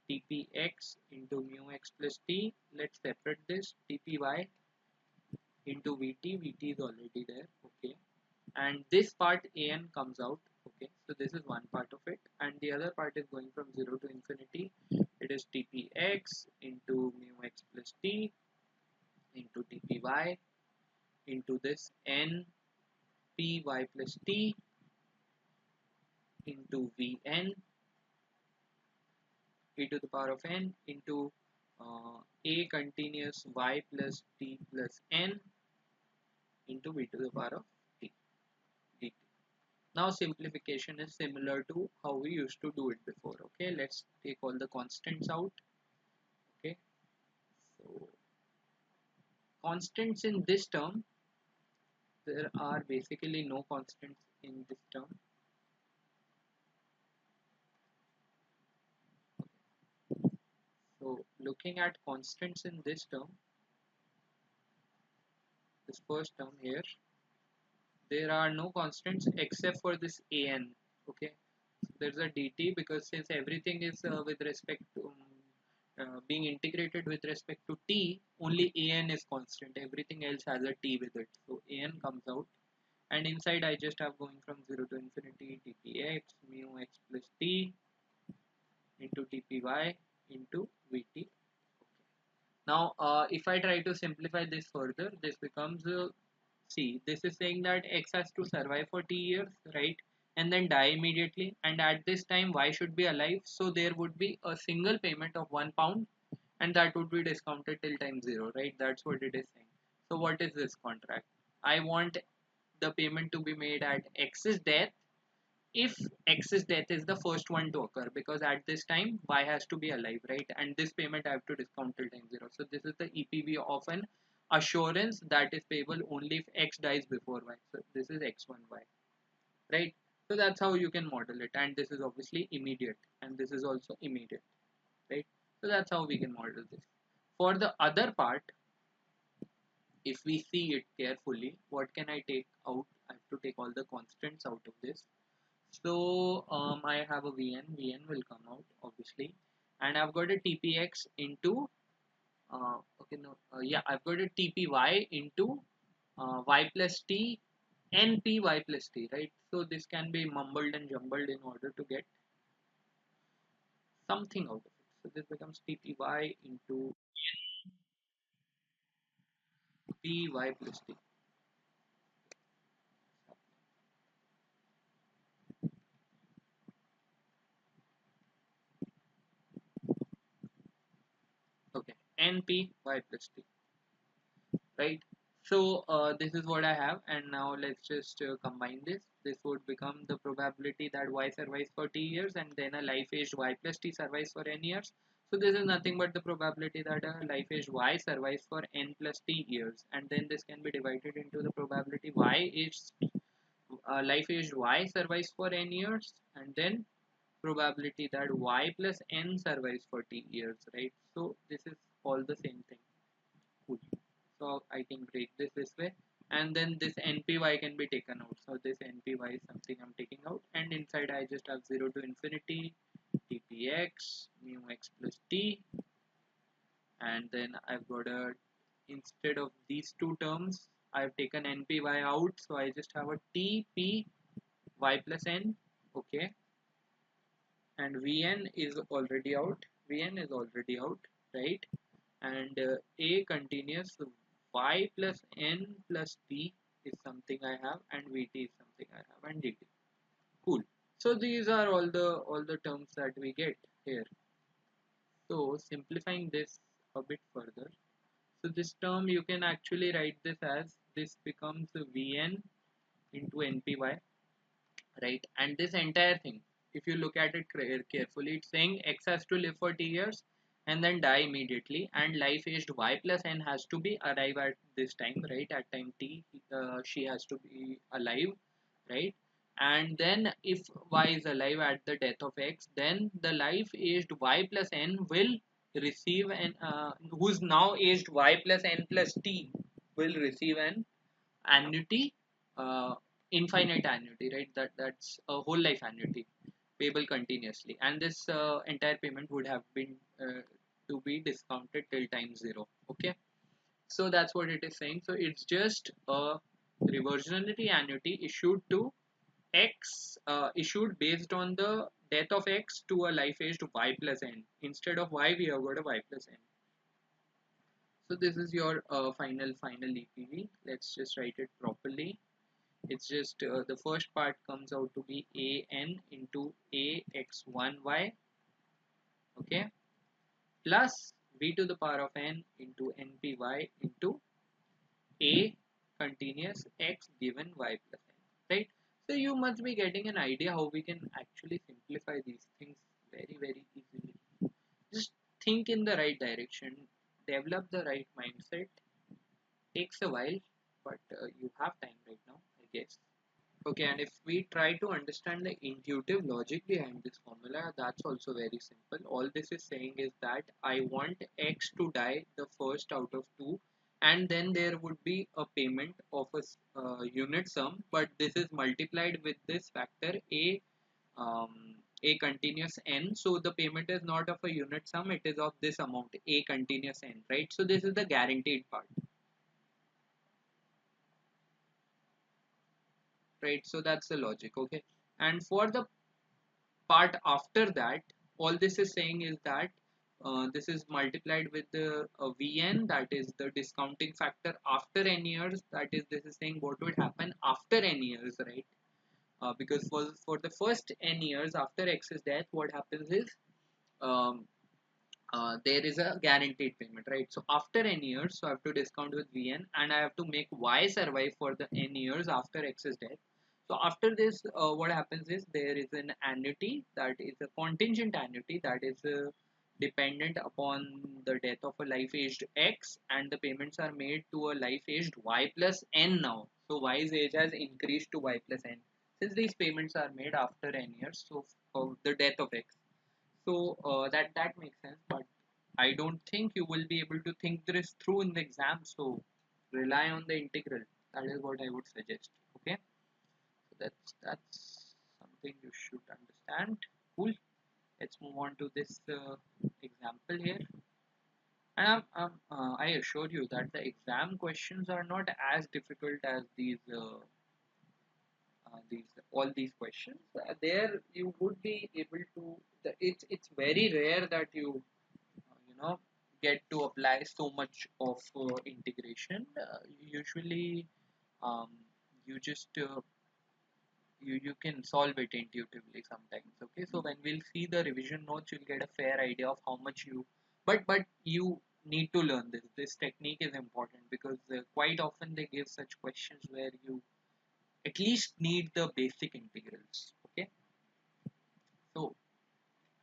tpx into mu x plus t. Let's separate this. Tpy into vt. Vt is already there. Okay, and this part an comes out. Okay, so this is one part of it, and the other part is going from 0 to infinity. It is tpx into mu x plus t into tpy into this n py plus t into vn e to the power of n into a continuous y plus t plus n into v to the power of t dt. Now simplification is similar to how we used to do it before. Okay, let's take all the constants out. Okay, so constants in this term, there are basically no constants in this term. So looking at constants in this term, this first term here, there are no constants except for this an. Okay, so there's a dt, because since everything is with respect to being integrated with respect to t, only an is constant, everything else has a t with it, so an comes out, and inside I just have going from 0 to infinity tpx mu x plus t into tpy into vt. Now if I try to simplify this further, this becomes see, this is saying that x has to survive for t years, right? And then die immediately. And at this time, y should be alive. So there would be a single payment of £1, and that would be discounted till time 0, right? That's what it is saying. So what is this contract? I want the payment to be made at x's death, if x's death is the first one to occur, because at this time y has to be alive, right? And this payment I have to discount till time 0. So this is the EPV of an assurance that is payable only if x dies before y. So this is x1y, right? So that's how you can model it, and this is obviously immediate, and this is also immediate, right? So that's how we can model this. For the other part, if we see it carefully, what can I take out? I have to take all the constants out of this. So I have a Vn will come out obviously, and I've got a TPX into okay, no, yeah, I've got a TPY into y plus t npy plus t, right? So this can be mumbled and jumbled in order to get something out of it. So this becomes TPY into py plus t. Okay, npy plus t, right? So this is what I have, and now let's just combine this. This would become the probability that y survives for t years, and then a life-aged y plus t survives for n years. So this is nothing but the probability that a life-aged y survives for n plus t years, and then this can be divided into the probability y is life-aged y survives for n years, and then probability that y plus n survives for t years, right? So this is all the same thing. Cool. So I can break this way, and then this npy can be taken out. So this npy is something I'm taking out, and inside I just have 0 to infinity tpx mu x plus t, and then I've got a, instead of these two terms I've taken npy out, so I just have a tpy plus n. Okay, and vn is already out, right? And a continuous y plus n plus t is something I have, and vt is something I have, and dt. Cool. So these are all the terms that we get here. So simplifying this a bit further, so this term you can actually write this as, this becomes vn into npy, right? And this entire thing, if you look at it carefully, it's saying x has to live for t years and then die immediately, and life aged y plus n has to be arrive at this time, right? At time t, she has to be alive, right? And then if y is alive at the death of x, then the life aged y plus n will receive an who's now aged y plus n plus t will receive an annuity, uh, infinite annuity, right? That's a whole life annuity payable continuously, and this entire payment would have been to be discounted till time zero. Okay, so that's what it is saying. So it's just a reversionary annuity issued to x, issued based on the death of x to a life aged y plus n. Instead of y, we have got a y plus n. So this is your final EPV. Let's just write it properly. It's just the first part comes out to be an into ax1y, okay, plus v to the power of n into npy into a continuous x given y plus n, right? So you must be getting an idea how we can actually simplify these things very easily. Just think in the right direction, develop the right mindset. Takes a while, but you have time right now, I guess. Okay, and if we try to understand the intuitive logic behind this formula, that's also very simple. All this is saying is that I want X to die the first out of two, and then there would be a payment of a unit sum, but this is multiplied with this factor a continuous n. So the payment is not of a unit sum, it is of this amount, a continuous n, right? So this is the guaranteed part, right? So that's the logic, okay? And for the part after that, all this is saying is that this is multiplied with the vn, that is the discounting factor after n years, that is this is saying what would happen after n years, right? Because for the first n years after x's death, what happens is um, there is a guaranteed payment, right? So after n years, so I have to discount with vn, and I have to make y survive for the n years after x's death. So after this, what happens is there is an annuity, that is a contingent annuity, that is dependent upon the death of a life aged x, and the payments are made to a life aged y plus n now. So y's age has increased to y plus n, since these payments are made after n years, so the death of x. So that makes sense, but I don't think you will be able to think this through in the exam. So rely on the integral. That is what I would suggest. Okay, so that's something you should understand. Cool. Let's move on to this example here. And I assure you that the exam questions are not as difficult as these all these questions. There you would be able to. It's very rare that you know get to apply so much of integration. Usually, um, you just you can solve it intuitively sometimes. Okay, so when we'll see the revision notes, you'll get a fair idea of how much you. But you need to learn this. This technique is important because quite often they give such questions where you at least need the basic integrals. Okay, so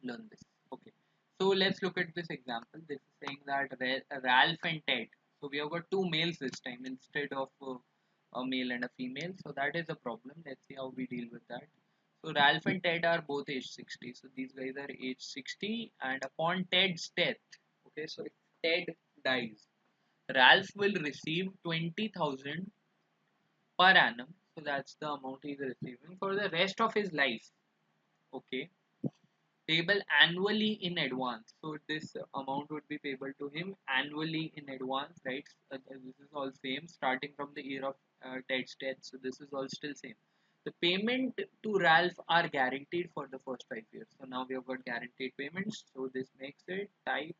learn this. Okay, so let's look at this example. This is saying that Ralph and Ted. So we have got two males this time instead of a male and a female. So that is a problem. Let's see how we deal with that. So Ralph and Ted are both age 60. So these guys are age 60, and upon Ted's death, okay, so if Ted dies, Ralph will receive 20,000 per annum. So that's the amount he's receiving for the rest of his life. Okay, payable annually in advance. So this amount would be payable to him annually in advance, right? This is all same starting from the year of Ted's death. So this is all still same. The payment to Ralph are guaranteed for the first 5 years. So now we have got guaranteed payments. So this makes it type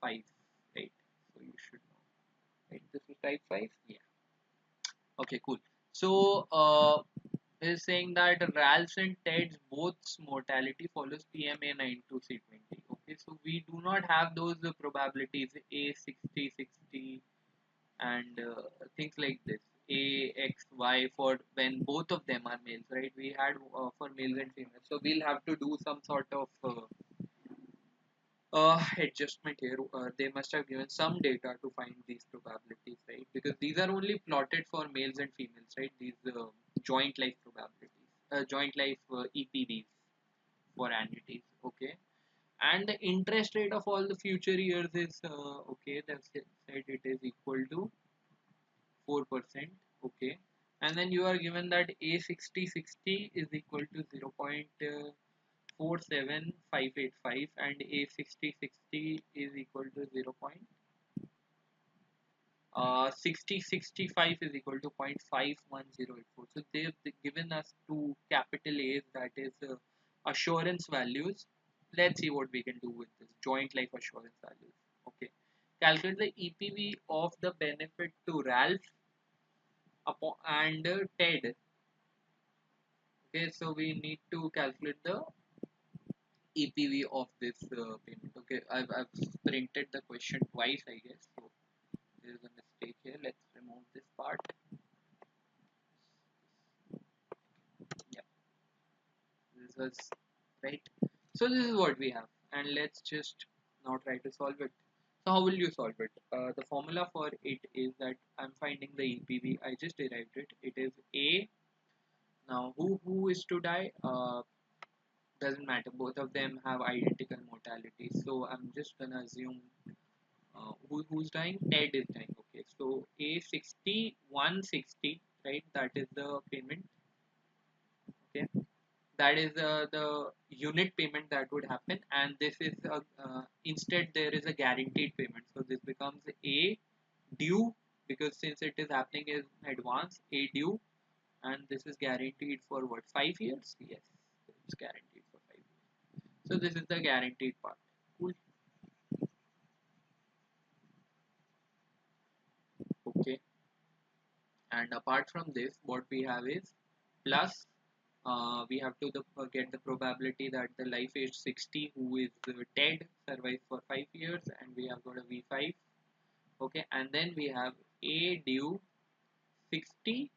5, right? So you should know, right? This is type 5. Yeah. Okay, cool. So is saying that Ralph's and Ted's both's mortality follows PMA 92C20. Okay, so we do not have those probabilities A 60 60 and things like this. A X Y for when both of them are males, right? We had for males and females, so we'll have to do some sort of adjustment here. They must have given some data to find these probabilities, right? Because these are only plotted for males and females, right? These joint life probabilities, joint life EPVs for annuities, okay? And the interest rate of all the future years is okay. That's said it is equal to 4%, okay? And then you are given that A6060 is equal to 0.47585 and A6060 is equal to 0.6065 is equal to 0.51084. So they've given us two capital A's, that is assurance values. Let's see what we can do with this joint life assurance values. Okay, calculate the EPV of the benefit to Ralph upon and Ted. Okay, so we need to calculate the EPV of this payment. Okay, I've printed the question twice, I guess. So there is a mistake here. Let's remove this part. Yeah, this was right. So this is what we have, and let's just now try to solve it. So how will you solve it? The formula for it is that I'm finding the EPV. I just derived it. It is A. Now who is to die? Doesn't matter. Both of them have identical mortality. So I'm just gonna assume who's dying? Ted is dying. Okay. So A60 160, right? That is the payment. Okay. That is the unit payment that would happen, and this is instead there is a guaranteed payment. So this becomes A due, because since it is happening in advance, A due, and this is guaranteed for what, 5 years? Yes, it's guaranteed for 5 years. So this is the guaranteed part. Cool. Okay, and apart from this, what we have is plus we have to get the probability that the life age 60 who is dead survives for 5 years, and we have got a V5. Okay, and then we have A due 60.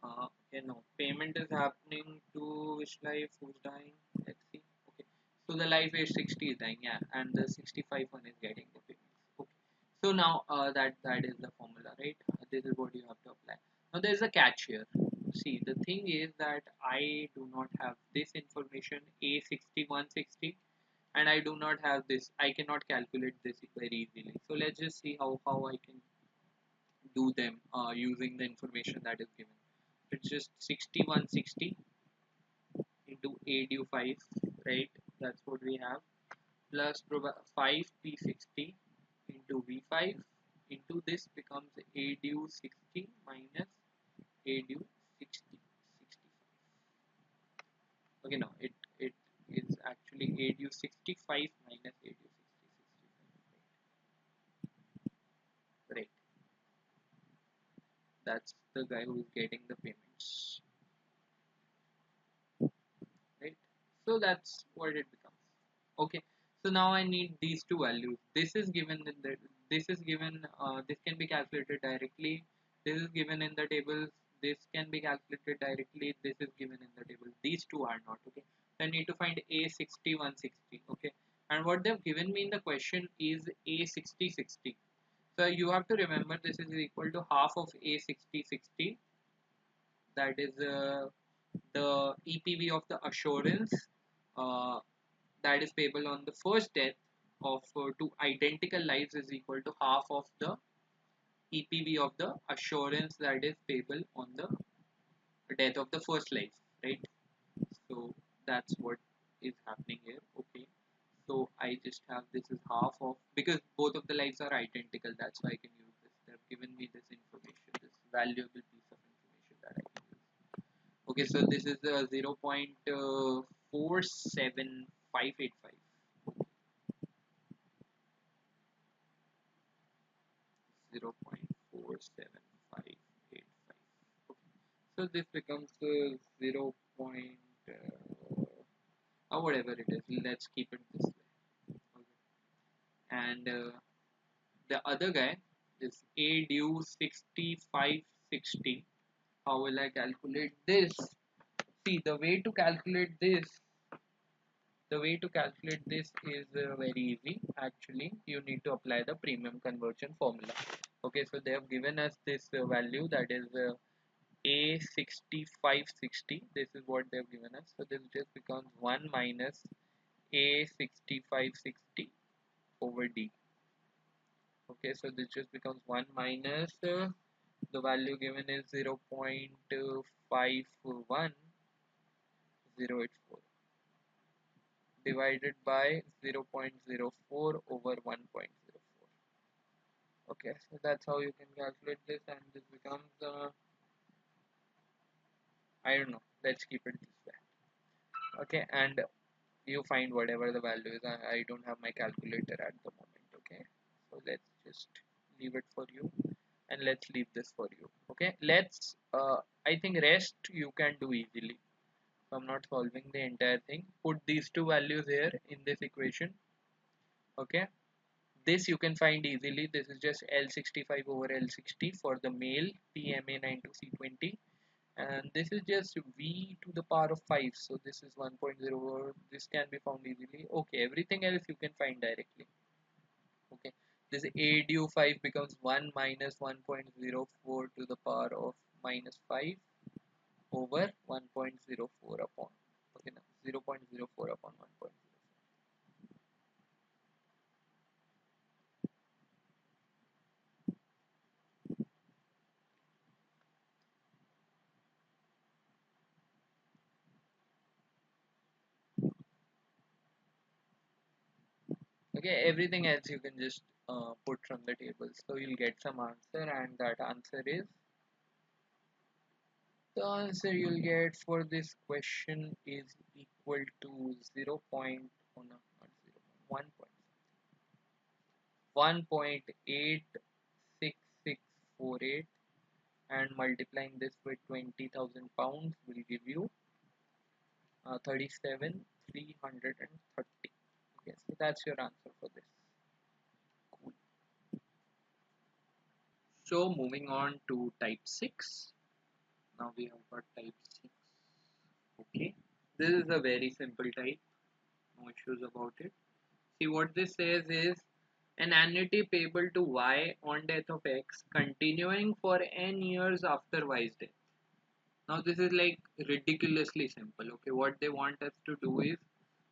Okay, no, payment is happening to which life, who's dying? Let's see. Okay, so the life age 60 is dying, yeah, and the 65 one is getting the payments. Okay, so now that is the formula, right? This is what you have to apply. Now there is a catch here. See, the thing is that I do not have this information A60 160, and I do not have this. I cannot calculate this very easily. So let's just see how I can do them using the information that is given. It's just 6160 into ADU5, right? That's what we have, plus 5P60 into V5 into this becomes ADU 60 minus ADU 60. Okay, no, it is actually ADU 65 minus ADU 65, right? That's the guy who is getting the payments, right? So that's what it becomes. Okay, so now I need these two values. This is given in the, this is given, this can be calculated directly. This is given in the tables. This can be calculated directly. This is given in the table. These two are not. Okay, so I need to find A60 160. Okay, and what they've given me in the question is A60 60. So you have to remember this is equal to half of A60 60. That is the EPV of the assurance uh, that is payable on the first death of two identical lives is equal to half of the EPV of the assurance that is payable on the death of the first life, right? So that's what is happening here. Okay, so I just have this is half of, because both of the lives are identical, that's why I can use this. They've given me this information, this valuable piece of information that I can use. Okay, so this is 0.47585. 0.47585. Okay. So this becomes 0. Whatever it is, let's keep it this way. Okay. And the other guy is A due 6560. How will I calculate this? See, the way to calculate this is very easy. Actually, you need to apply the premium conversion formula. Okay, so they have given us this value, that is A6560. This is what they have given us. So this just becomes 1 minus A6560 over D. Okay, so this just becomes 1 minus the value given is 0.51084 divided by 0.04 over 1.04. Okay, so that's how you can calculate this, and this becomes I don't know, let's keep it this way. Okay, and you find whatever the value is. I don't have my calculator at the moment. Okay, so let's just leave it for you, and let's leave this for you. Okay, let's I think rest you can do easily. So I'm not solving the entire thing. Put these two values here in this equation. Okay, this you can find easily. This is just L65 over L60 for the male PMA92C20, and this is just V to the power of 5. So this is 1.0. This can be found easily. Okay, everything else you can find directly. Okay, this ADU 5 becomes 1 minus 1.04 to the power of minus 5 over 1.04 upon, okay, no, 0.04 upon 1.04. Okay, everything else you can just put from the table, so you'll get some answer, and that answer is, the answer you'll get for this question is equal to 0. Oh no, not 0, 1.86648, and multiplying this with 20,000 pounds will give you 37,330. Okay, so that's your answer for this. Cool. So moving on to type 6. Now we have got type 6. Okay, this is a very simple type, no issues about it. See, what this says is an annuity payable to Y on death of X continuing for n years after Y's death. Now this is like ridiculously simple. Okay, what they want us to do is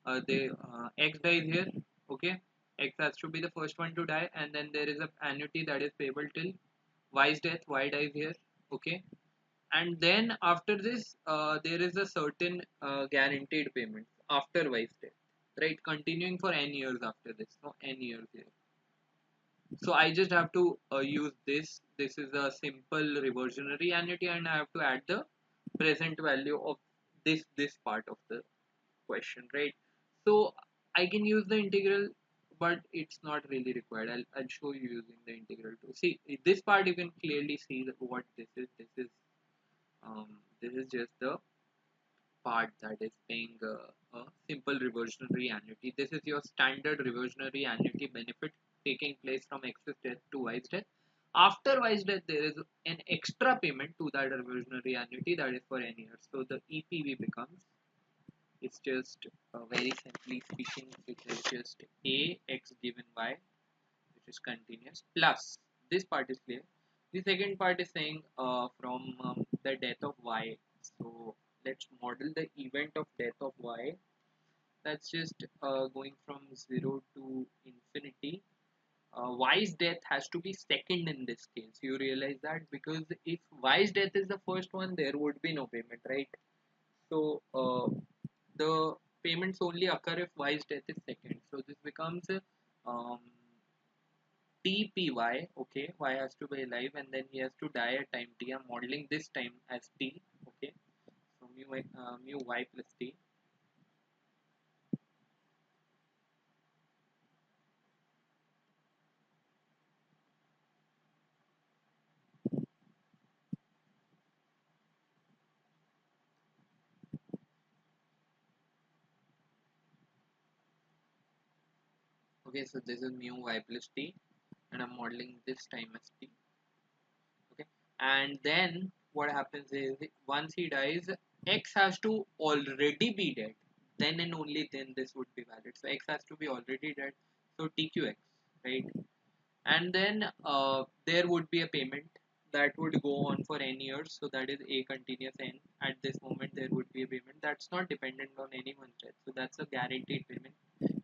X dies here, okay. X has to be the first one to die, and then there is a annuity that is payable till Y's death. Y dies here, okay. And then after this, there is a certain guaranteed payment after Y's death, right? Continuing for n years after this, so n years here. So I just have to use this. This is a simple reversionary annuity, and I have to add the present value of this part of the question, right? So I can use the integral, but it's not really required. I'll show you using the integral too. See, this part you can clearly see that what this is. This is just the part that is paying a simple reversionary annuity. This is your standard reversionary annuity benefit taking place from X's death to Y's death. After Y's death, there is an extra payment to that reversionary annuity that is for n years. So the EPV becomes, it's just very simply speaking, it is just a x given y, which is continuous, plus this part is clear. The second part is saying from the death of y. So let's model the event of death of y. That's just going from 0 to infinity. Y's death has to be second in this case. You realize that because if Y's death is the first one, there would be no payment, right? So the payments only occur if Y's death is second. So this becomes um, TPY, okay, Y has to be alive and then he has to die at time T. I'm modeling this time as T, okay. So mu Y plus T. Okay, so this is mu Y plus T and I'm modeling this time as T, okay. And then what happens is once he dies, X has to already be dead. Then and only then this would be valid. So X has to be already dead. So TQX, right? And then there would be a payment that would go on for n years, so that is a continuous n. At this moment there would be a payment that's not dependent on anyone's death, so that's a guaranteed payment,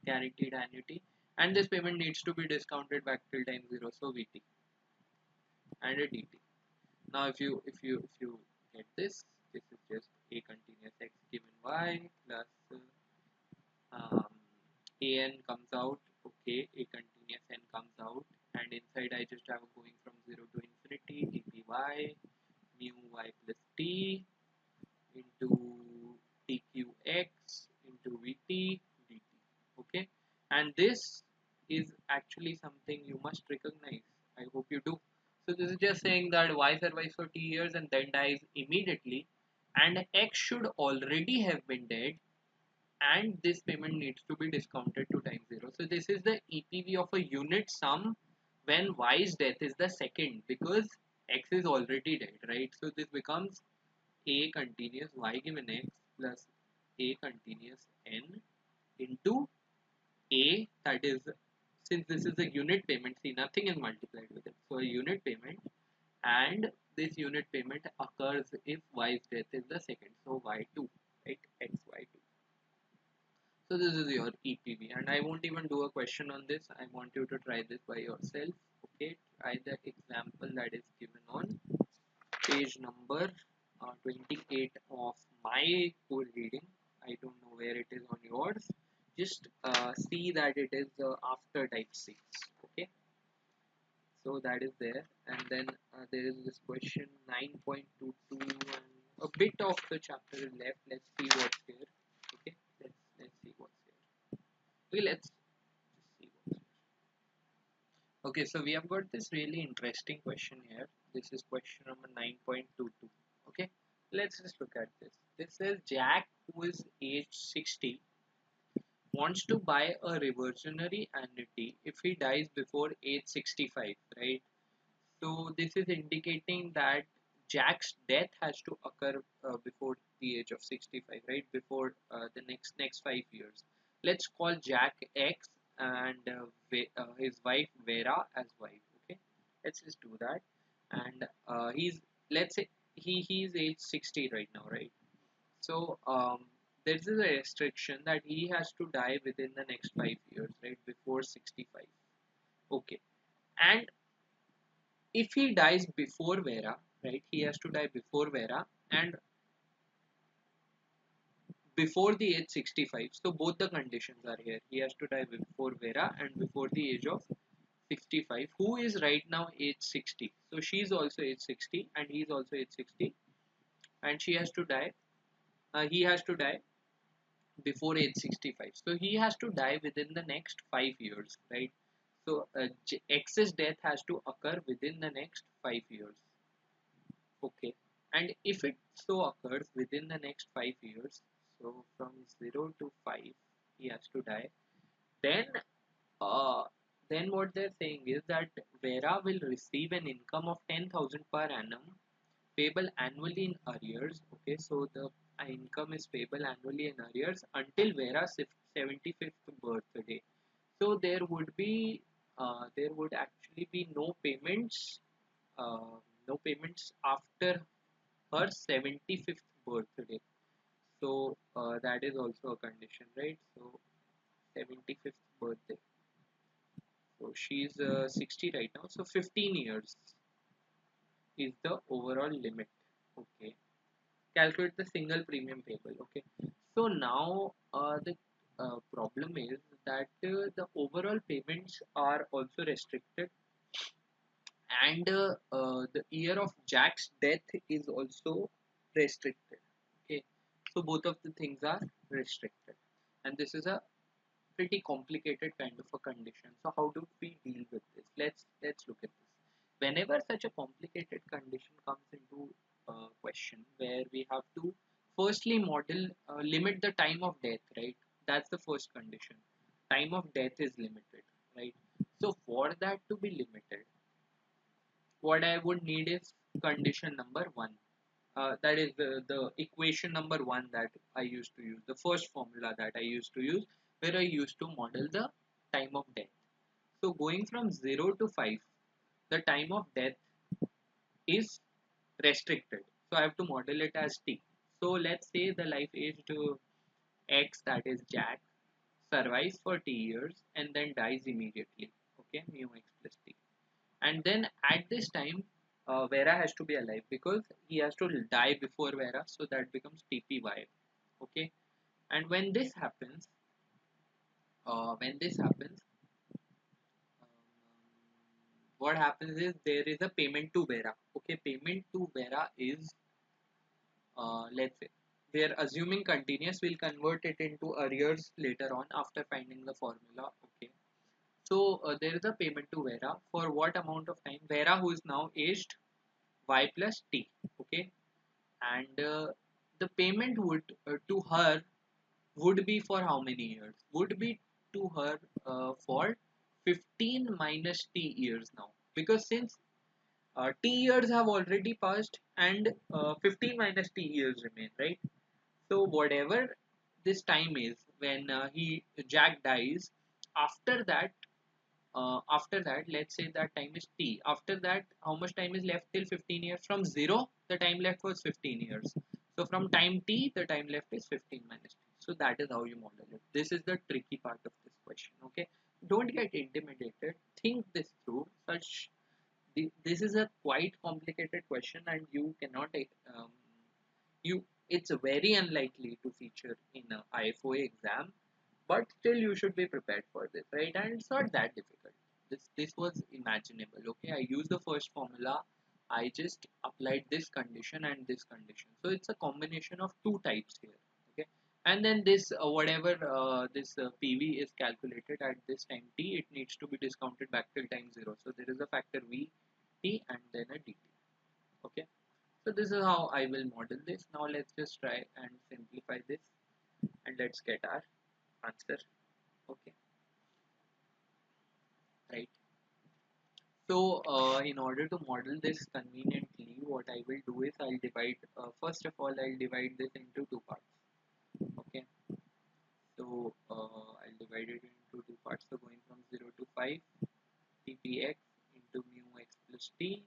guaranteed annuity, and this payment needs to be discounted back till time 0, so VT and a DT. Now if you get this is just a continuous x given y plus um, an comes out, okay, a continuous n comes out, and inside I just have going from 0 to infinity dpy mu y plus t into dqx into vt dt, okay. And this is actually something you must recognize. I hope you do. So this is just saying that y survives for t years and then dies immediately, and x should already have been dead, and this payment needs to be discounted to time 0. So this is the EPV of a unit sum when y's death is the second, because x is already dead, right? So this becomes a continuous y given x plus a continuous n into a, that is, since this is a unit payment, see, nothing is multiplied with it, so a unit payment, and this unit payment occurs if y's death is the second, so y2, right, xy2. So this is your EPV, and I won't even do a question on this. I want you to try this by yourself. Okay, try the example that is given on page number 28 of my whole reading. I don't know where it is on yours. Just see that it is after type 6. Okay, so that is there, and then there is this question 9.22, and a bit of the chapter is left. Let's see what's here. Okay, let's see what's here. Okay, let's just see what's here. Okay, so we have got this really interesting question here. This is question number 9.22. Okay, let's just look at this. This says Jack, who is age 60, wants to buy a reversionary annuity if he dies before age 65, right? So this is indicating that Jack's death has to occur before the age of 65, right? Before the next 5 years. Let's call Jack X and his wife Vera as wife. Okay, let's just do that. And he's, let's say he's age 60 right now, right? So there is a restriction that he has to die within the next 5 years, right? Before 65. Okay. And if he dies before Vera, right? He has to die before Vera and before the age 65. So both the conditions are here. He has to die before Vera and before the age of 65. Who is right now age 60? So she's also age 60 and he's also age 60, and she has to die. He has to die before age 65. So he has to die within the next 5 years, right? So excess death has to occur within the next 5 years. Okay. And if it so occurs within the next 5 years, so from 0 to 5, he has to die. Then, uh, then what they're saying is that Vera will receive an income of 10,000 per annum, payable annually in arrears. Okay, so the income is payable annually in arrears until Vera's 75th birthday. So there would actually be no payments after her 75th birthday. So that is also a condition, right? So 75th birthday. So she's 60 right now. So 15 years is the overall limit. Okay. Calculate the single premium payable. Okay. So now the problem is that the overall payments are also restricted, and the year of Jack's death is also restricted. Okay, so both of the things are restricted, and this is a pretty complicated kind of a condition. So how do we deal with this? Let's look at this. Whenever such a complicated condition comes into question, where we have to firstly model limit the time of death, right? That's the first condition. Time of death is limited, right? So for that to be limited, what I would need is condition number one. That is the equation number one that I used to use, the first formula that I used to use, where I used to model the time of death. So going from 0 to 5, the time of death is restricted. So I have to model it as t. So let's say the life aged X, that is Jack, survives for t years and then dies immediately. Okay, mu x plus t. And then at this time, Vera has to be alive because he has to die before Vera, so that becomes TPY. Okay, and when this happens, what happens is there is a payment to Vera. Okay, payment to Vera is, let's say, we are assuming continuous. We'll convert it into arrears later on after finding the formula. Okay, so there is a payment to Vera for what amount of time? Vera, who is now aged y plus t. Okay, and the payment would to her would be for how many years? Would be to her for 15 minus t years now, because since t years have already passed and 15 minus t years remain, right? So whatever this time is when he Jack dies, after that let's say that time is t. After that, how much time is left till 15 years? From 0, the time left was 15 years. So from time t, the time left is 15 minus t. So that is how you model it. This is the tricky part of this question. Okay, don't get intimidated. Think this through. This is a quite complicated question, and you cannot you it's very unlikely to feature in a IFOA exam, but still you should be prepared for this, right? And it's not that difficult. This was imaginable. Okay, I used the first formula, I just applied this condition and this condition, so it's a combination of two types here. Okay, and then this whatever this PV is calculated at this time t, it needs to be discounted back till time 0, so there is a factor v t and then a dt. Okay, so this is how I will model this. Now let's just try and simplify this, and let's get our answer. Okay, right. So in order to model this conveniently, what I will do is I'll divide, first of all, I'll divide this into two parts. Okay, so I'll divide it into two parts. So going from 0 to 5, tpx into mu x plus t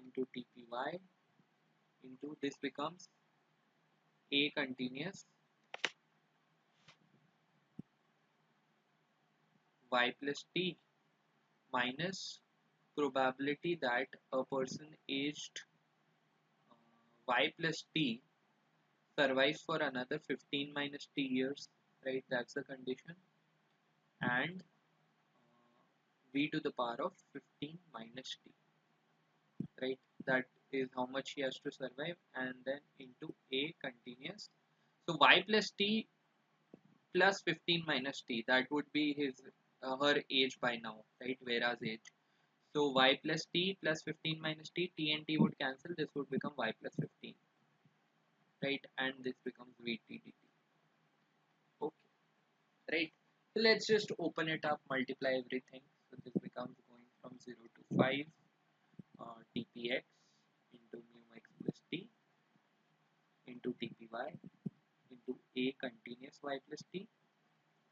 into tpy into this becomes A continuous y plus t minus probability that a person aged y plus t survives for another 15 minus t years, right? That's the condition. And v to the power of 15 minus t, right? That is how much he has to survive, and then into a continuous. So y plus t plus 15 minus t, that would be his her age by now, right? Whereas age. So y plus t plus 15 minus t and t would cancel. This would become y plus 15, right? And this becomes vt dt. Okay, right? So let's just open it up, multiply everything. So this becomes going from 0 to 5 dpx into mu x plus t into dpy into a continuous y plus t.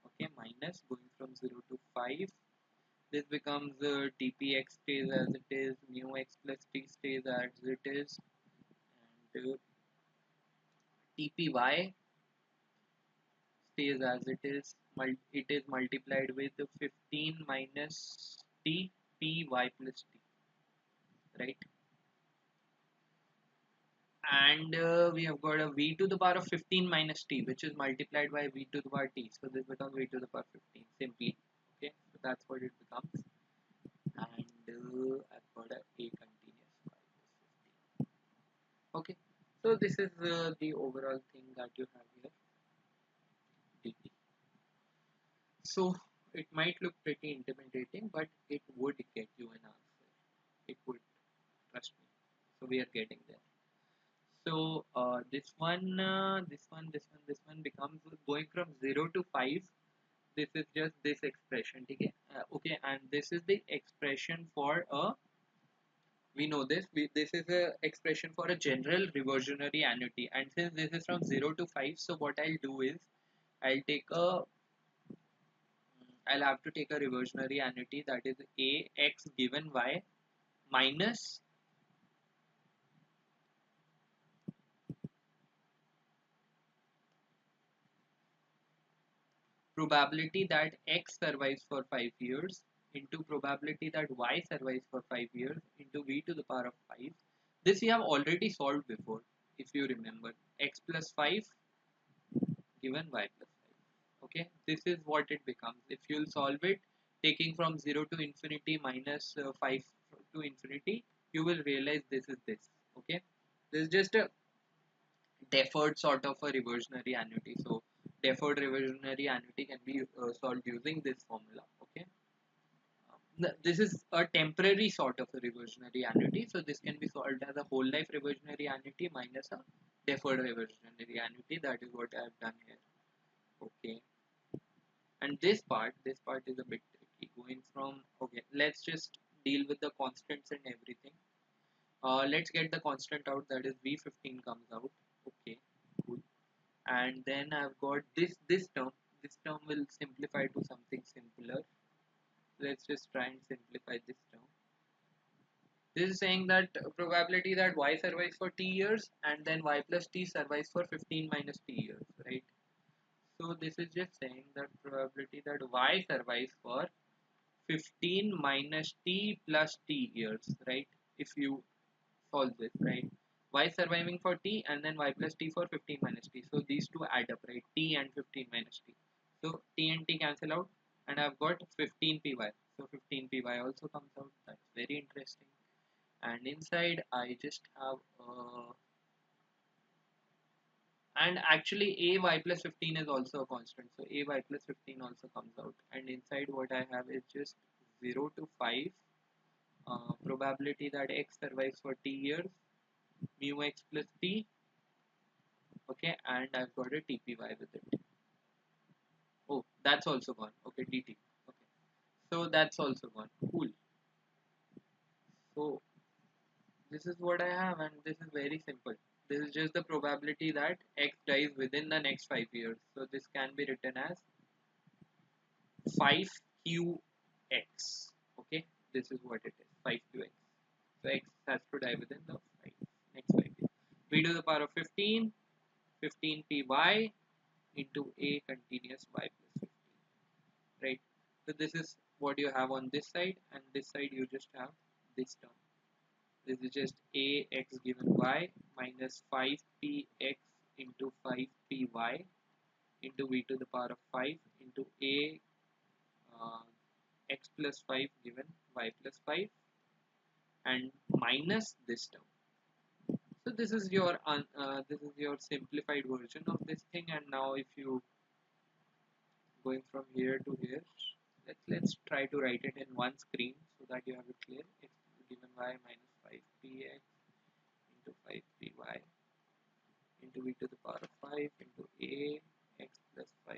Okay, minus going from 0 to 5. This becomes dpx stays as it is, mu x plus t stays as it is, and dpy stays as it is. It is multiplied with 15 minus t py plus t, right? And we have got a v to the power of 15 minus t, which is multiplied by v to the power t. So this becomes v to the power 15 simply. Okay, so that's what it becomes. And I've got a continuous y plus 15. Okay, so this is the overall thing that you have here, dt. So it might look pretty intimidating, but it would get you an answer. It would, trust me. So we are getting there. So this one becomes going from 0 to 5. This is just this expression, okay? Okay, and this is the expression for a, we know this, this is a expression for a general reversionary annuity. And since this is from 0 to 5, so what I'll do is I'll take a I'll have to take a reversionary annuity, that is a x given y minus probability that x survives for 5 years into probability that y survives for 5 years into v to the power of 5. This we have already solved before, if you remember. X plus 5 given y plus 5. Okay, this is what it becomes. If you'll solve it, taking from 0 to infinity minus 5 to infinity, you will realize this is this. Okay, this is just a deferred sort of a reversionary annuity. So deferred reversionary annuity can be solved using this formula. Okay, this is a temporary sort of a reversionary annuity. So this can be solved as a whole life reversionary annuity minus a deferred reversionary annuity. That is what I have done here. Okay, and this part is a bit tricky. Going from, okay, let's just deal with the constants and everything. Let's get the constant out, that is v15 comes out. Okay, cool. And then I've got this term will simplify to something simpler. Let's just try and simplify this term. This is saying that probability that y survives for t years and then y plus t survives for 15 minus t years, right? So this is just saying that probability that y survives for 15 minus t plus t years, right? If you solve this, right? Y surviving for t and then y plus t for 15 minus t. So these two add up, right? T and 15 minus t. So t and t cancel out and I've got 15 py. So 15 py also comes out. That's very interesting. And inside I just have and actually a y plus 15 is also a constant. So a y plus 15 also comes out. And inside what I have is just 0 to 5 probability that x survives for t years, mu x plus t. Okay, and I've got a tpy with it. Oh, that's also gone. Okay, dt. Okay, so that's also gone. Cool. So this is what I have, and this is very simple. This is just the probability that x dies within the next 5 years. So this can be written as 5qx. Okay, this is what it is, 5qx. So x has to die within the next 5 years. V to the power of 15 15py into a continuous y plus 15, right? So this is what you have on this side, and this side you just have this term. This is just a x given y minus 5px into 5py into v to the power of 5 into a uh, x plus 5 given y plus 5 and minus this term. So this is your simplified version of this thing. And now if you going from here to here, let's try to write it in one screen so that you have it clear. X given y minus 5px into 5py into v to the power of 5 into a x plus 5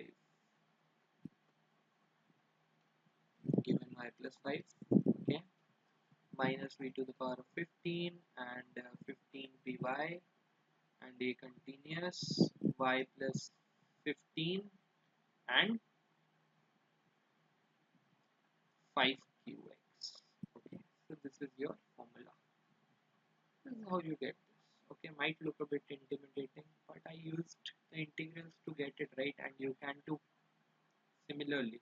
given y plus 5, okay, minus v to the power of 15 and 15py and a continuous y plus 15 and 5qx. Okay, so this is your formula. This is how you get this. Okay, might look a bit intimidating, but I used the integrals to get it right, and you can too similarly.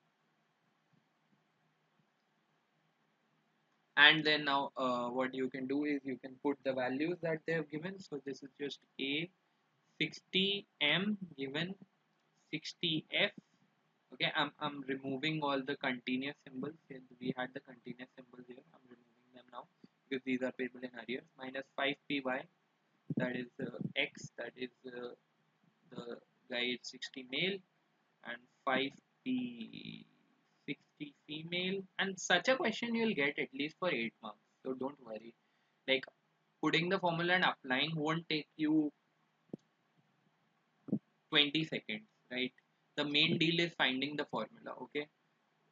And then now what you can do is you can put the values that they have given. So this is just a 60m given 60f. Okay, I'm removing all the continuous symbols here. We had the continuous symbols here. I'm removing them now because these are payable in arrears. Minus 5py, that is x, that is the guy is 60 male, and 5p 60 female. And such a question you'll get at least for 8 marks. So don't worry. Like putting the formula and applying won't take you 20 seconds, right? The main deal is finding the formula, okay?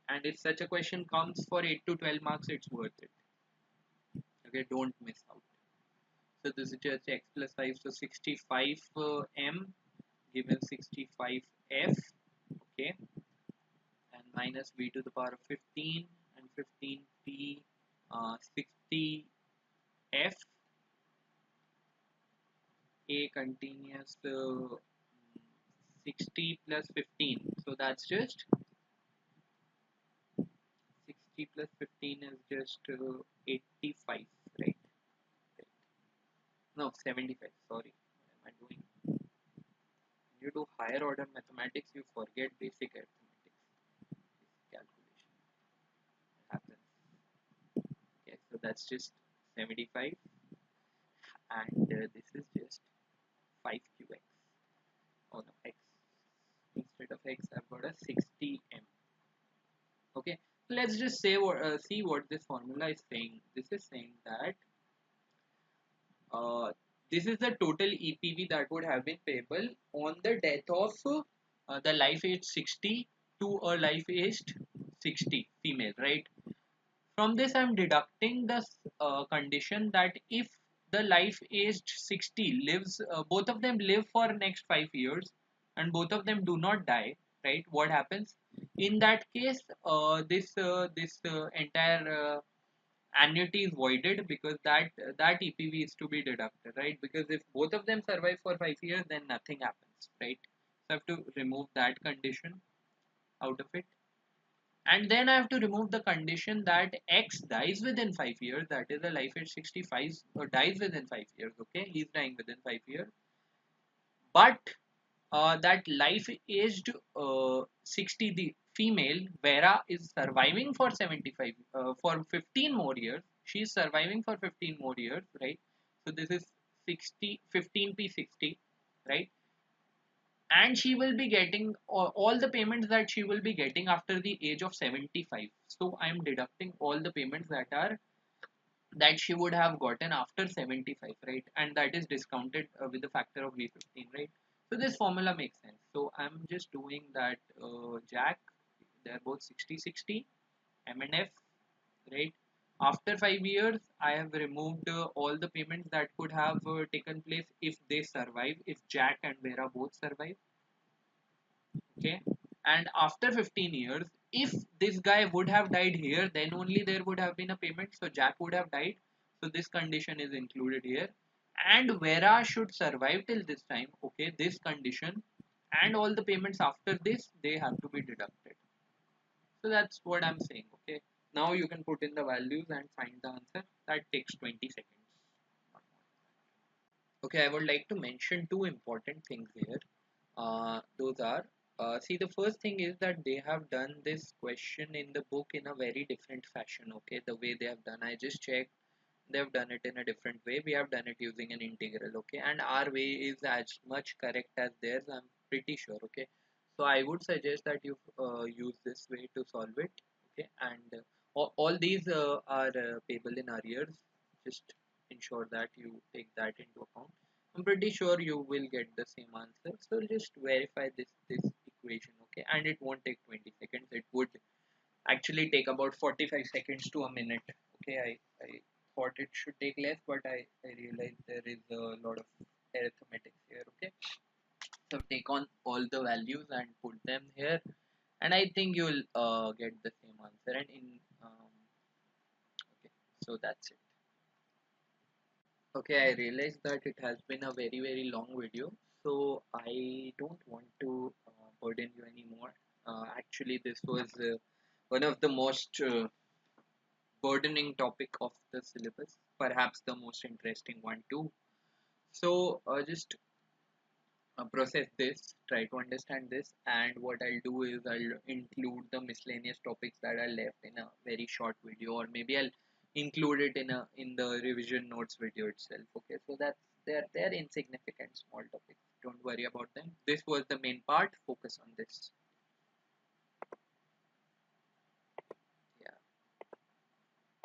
And if such a question comes for 8 to 12 marks, it's worth it. Okay, don't miss out. So this is just x plus 5, so 65m given 65f, okay, and minus v to the power of 15 and 15p 60f, a continuous 60 plus 15, so that's just 60 plus 15 is just 85, right? No, 75, sorry. What am I doing? When you do higher order mathematics, you forget basic arithmetic. Calculation happens. Okay, so that's just 75, and this is just 5qx. Oh no, x. Instead of x, I've got a 60m. Okay, so let's just say see what this formula is saying. This is saying that this is the total EPV that would have been payable on the death of the life age 60 to a life aged 60 female, right? From this, I'm deducting the condition that if the life aged 60 lives, both of them live for next 5 years, and both of them do not die, right? What happens in that case? This entire annuity is voided because that EPV is to be deducted, right? Because if both of them survive for 5 years, then nothing happens, right? So I have to remove that condition out of it. And then I have to remove the condition that X dies within 5 years, that is a life age 65 dies within 5 years, okay? He's dying within 5 years. But that life aged 60, the female, Vera, is surviving for 75, for 15 more years. She's surviving for 15 more years, right? So this is 60, 15p60, right? And she will be getting all the payments that she will be getting after the age of 75. So I am deducting all the payments that she would have gotten after 75, right? And that is discounted with the factor of V15, right? So this formula makes sense. So I'm just doing that Jack, they're both 60-60, M and F, right? After 5 years, I have removed all the payments that could have taken place if they survive, if Jack and Vera both survive, okay. And after 15 years, if this guy would have died here, then only there would have been a payment, so Jack would have died, so this condition is included here. and Vera should survive till this time. Okay, this condition, and all the payments after this, they have to be deducted. So that's what I'm saying. Okay, now you can put in the values and find the answer. That takes 20 seconds. Okay, I would like to mention two important things here. Those are, see, the first thing is that they have done this question in the book in a very different fashion. Okay, the way they have done, I just checked, they have done it in a different way. We have done it using an integral. Okay, and our way is as much correct as theirs, I'm pretty sure. Okay, so I would suggest that you use this way to solve it. Okay, and all these are payable in arrears. Just ensure that you take that into account. I'm pretty sure you will get the same answer. So just verify this equation. Okay, and it won't take 20 seconds. It would actually take about 45 seconds to a minute. Okay, I thought it should take less, but I realized there is a lot of arithmetics here. Okay, so take on all the values and put them here, and I think you'll get the same answer. And in okay, so that's it. Okay, I realized that it has been a very long video, so I don't want to burden you anymore. Actually, this was one of the most burdening topic of the syllabus, perhaps the most interesting one too. So just process this, try to understand this, and what I'll do is I'll include the miscellaneous topics that are left in a very short video, or maybe I'll include it in the revision notes video itself. Okay, so that's they're insignificant small topics. Don't worry about them. This was the main part. Focus on this.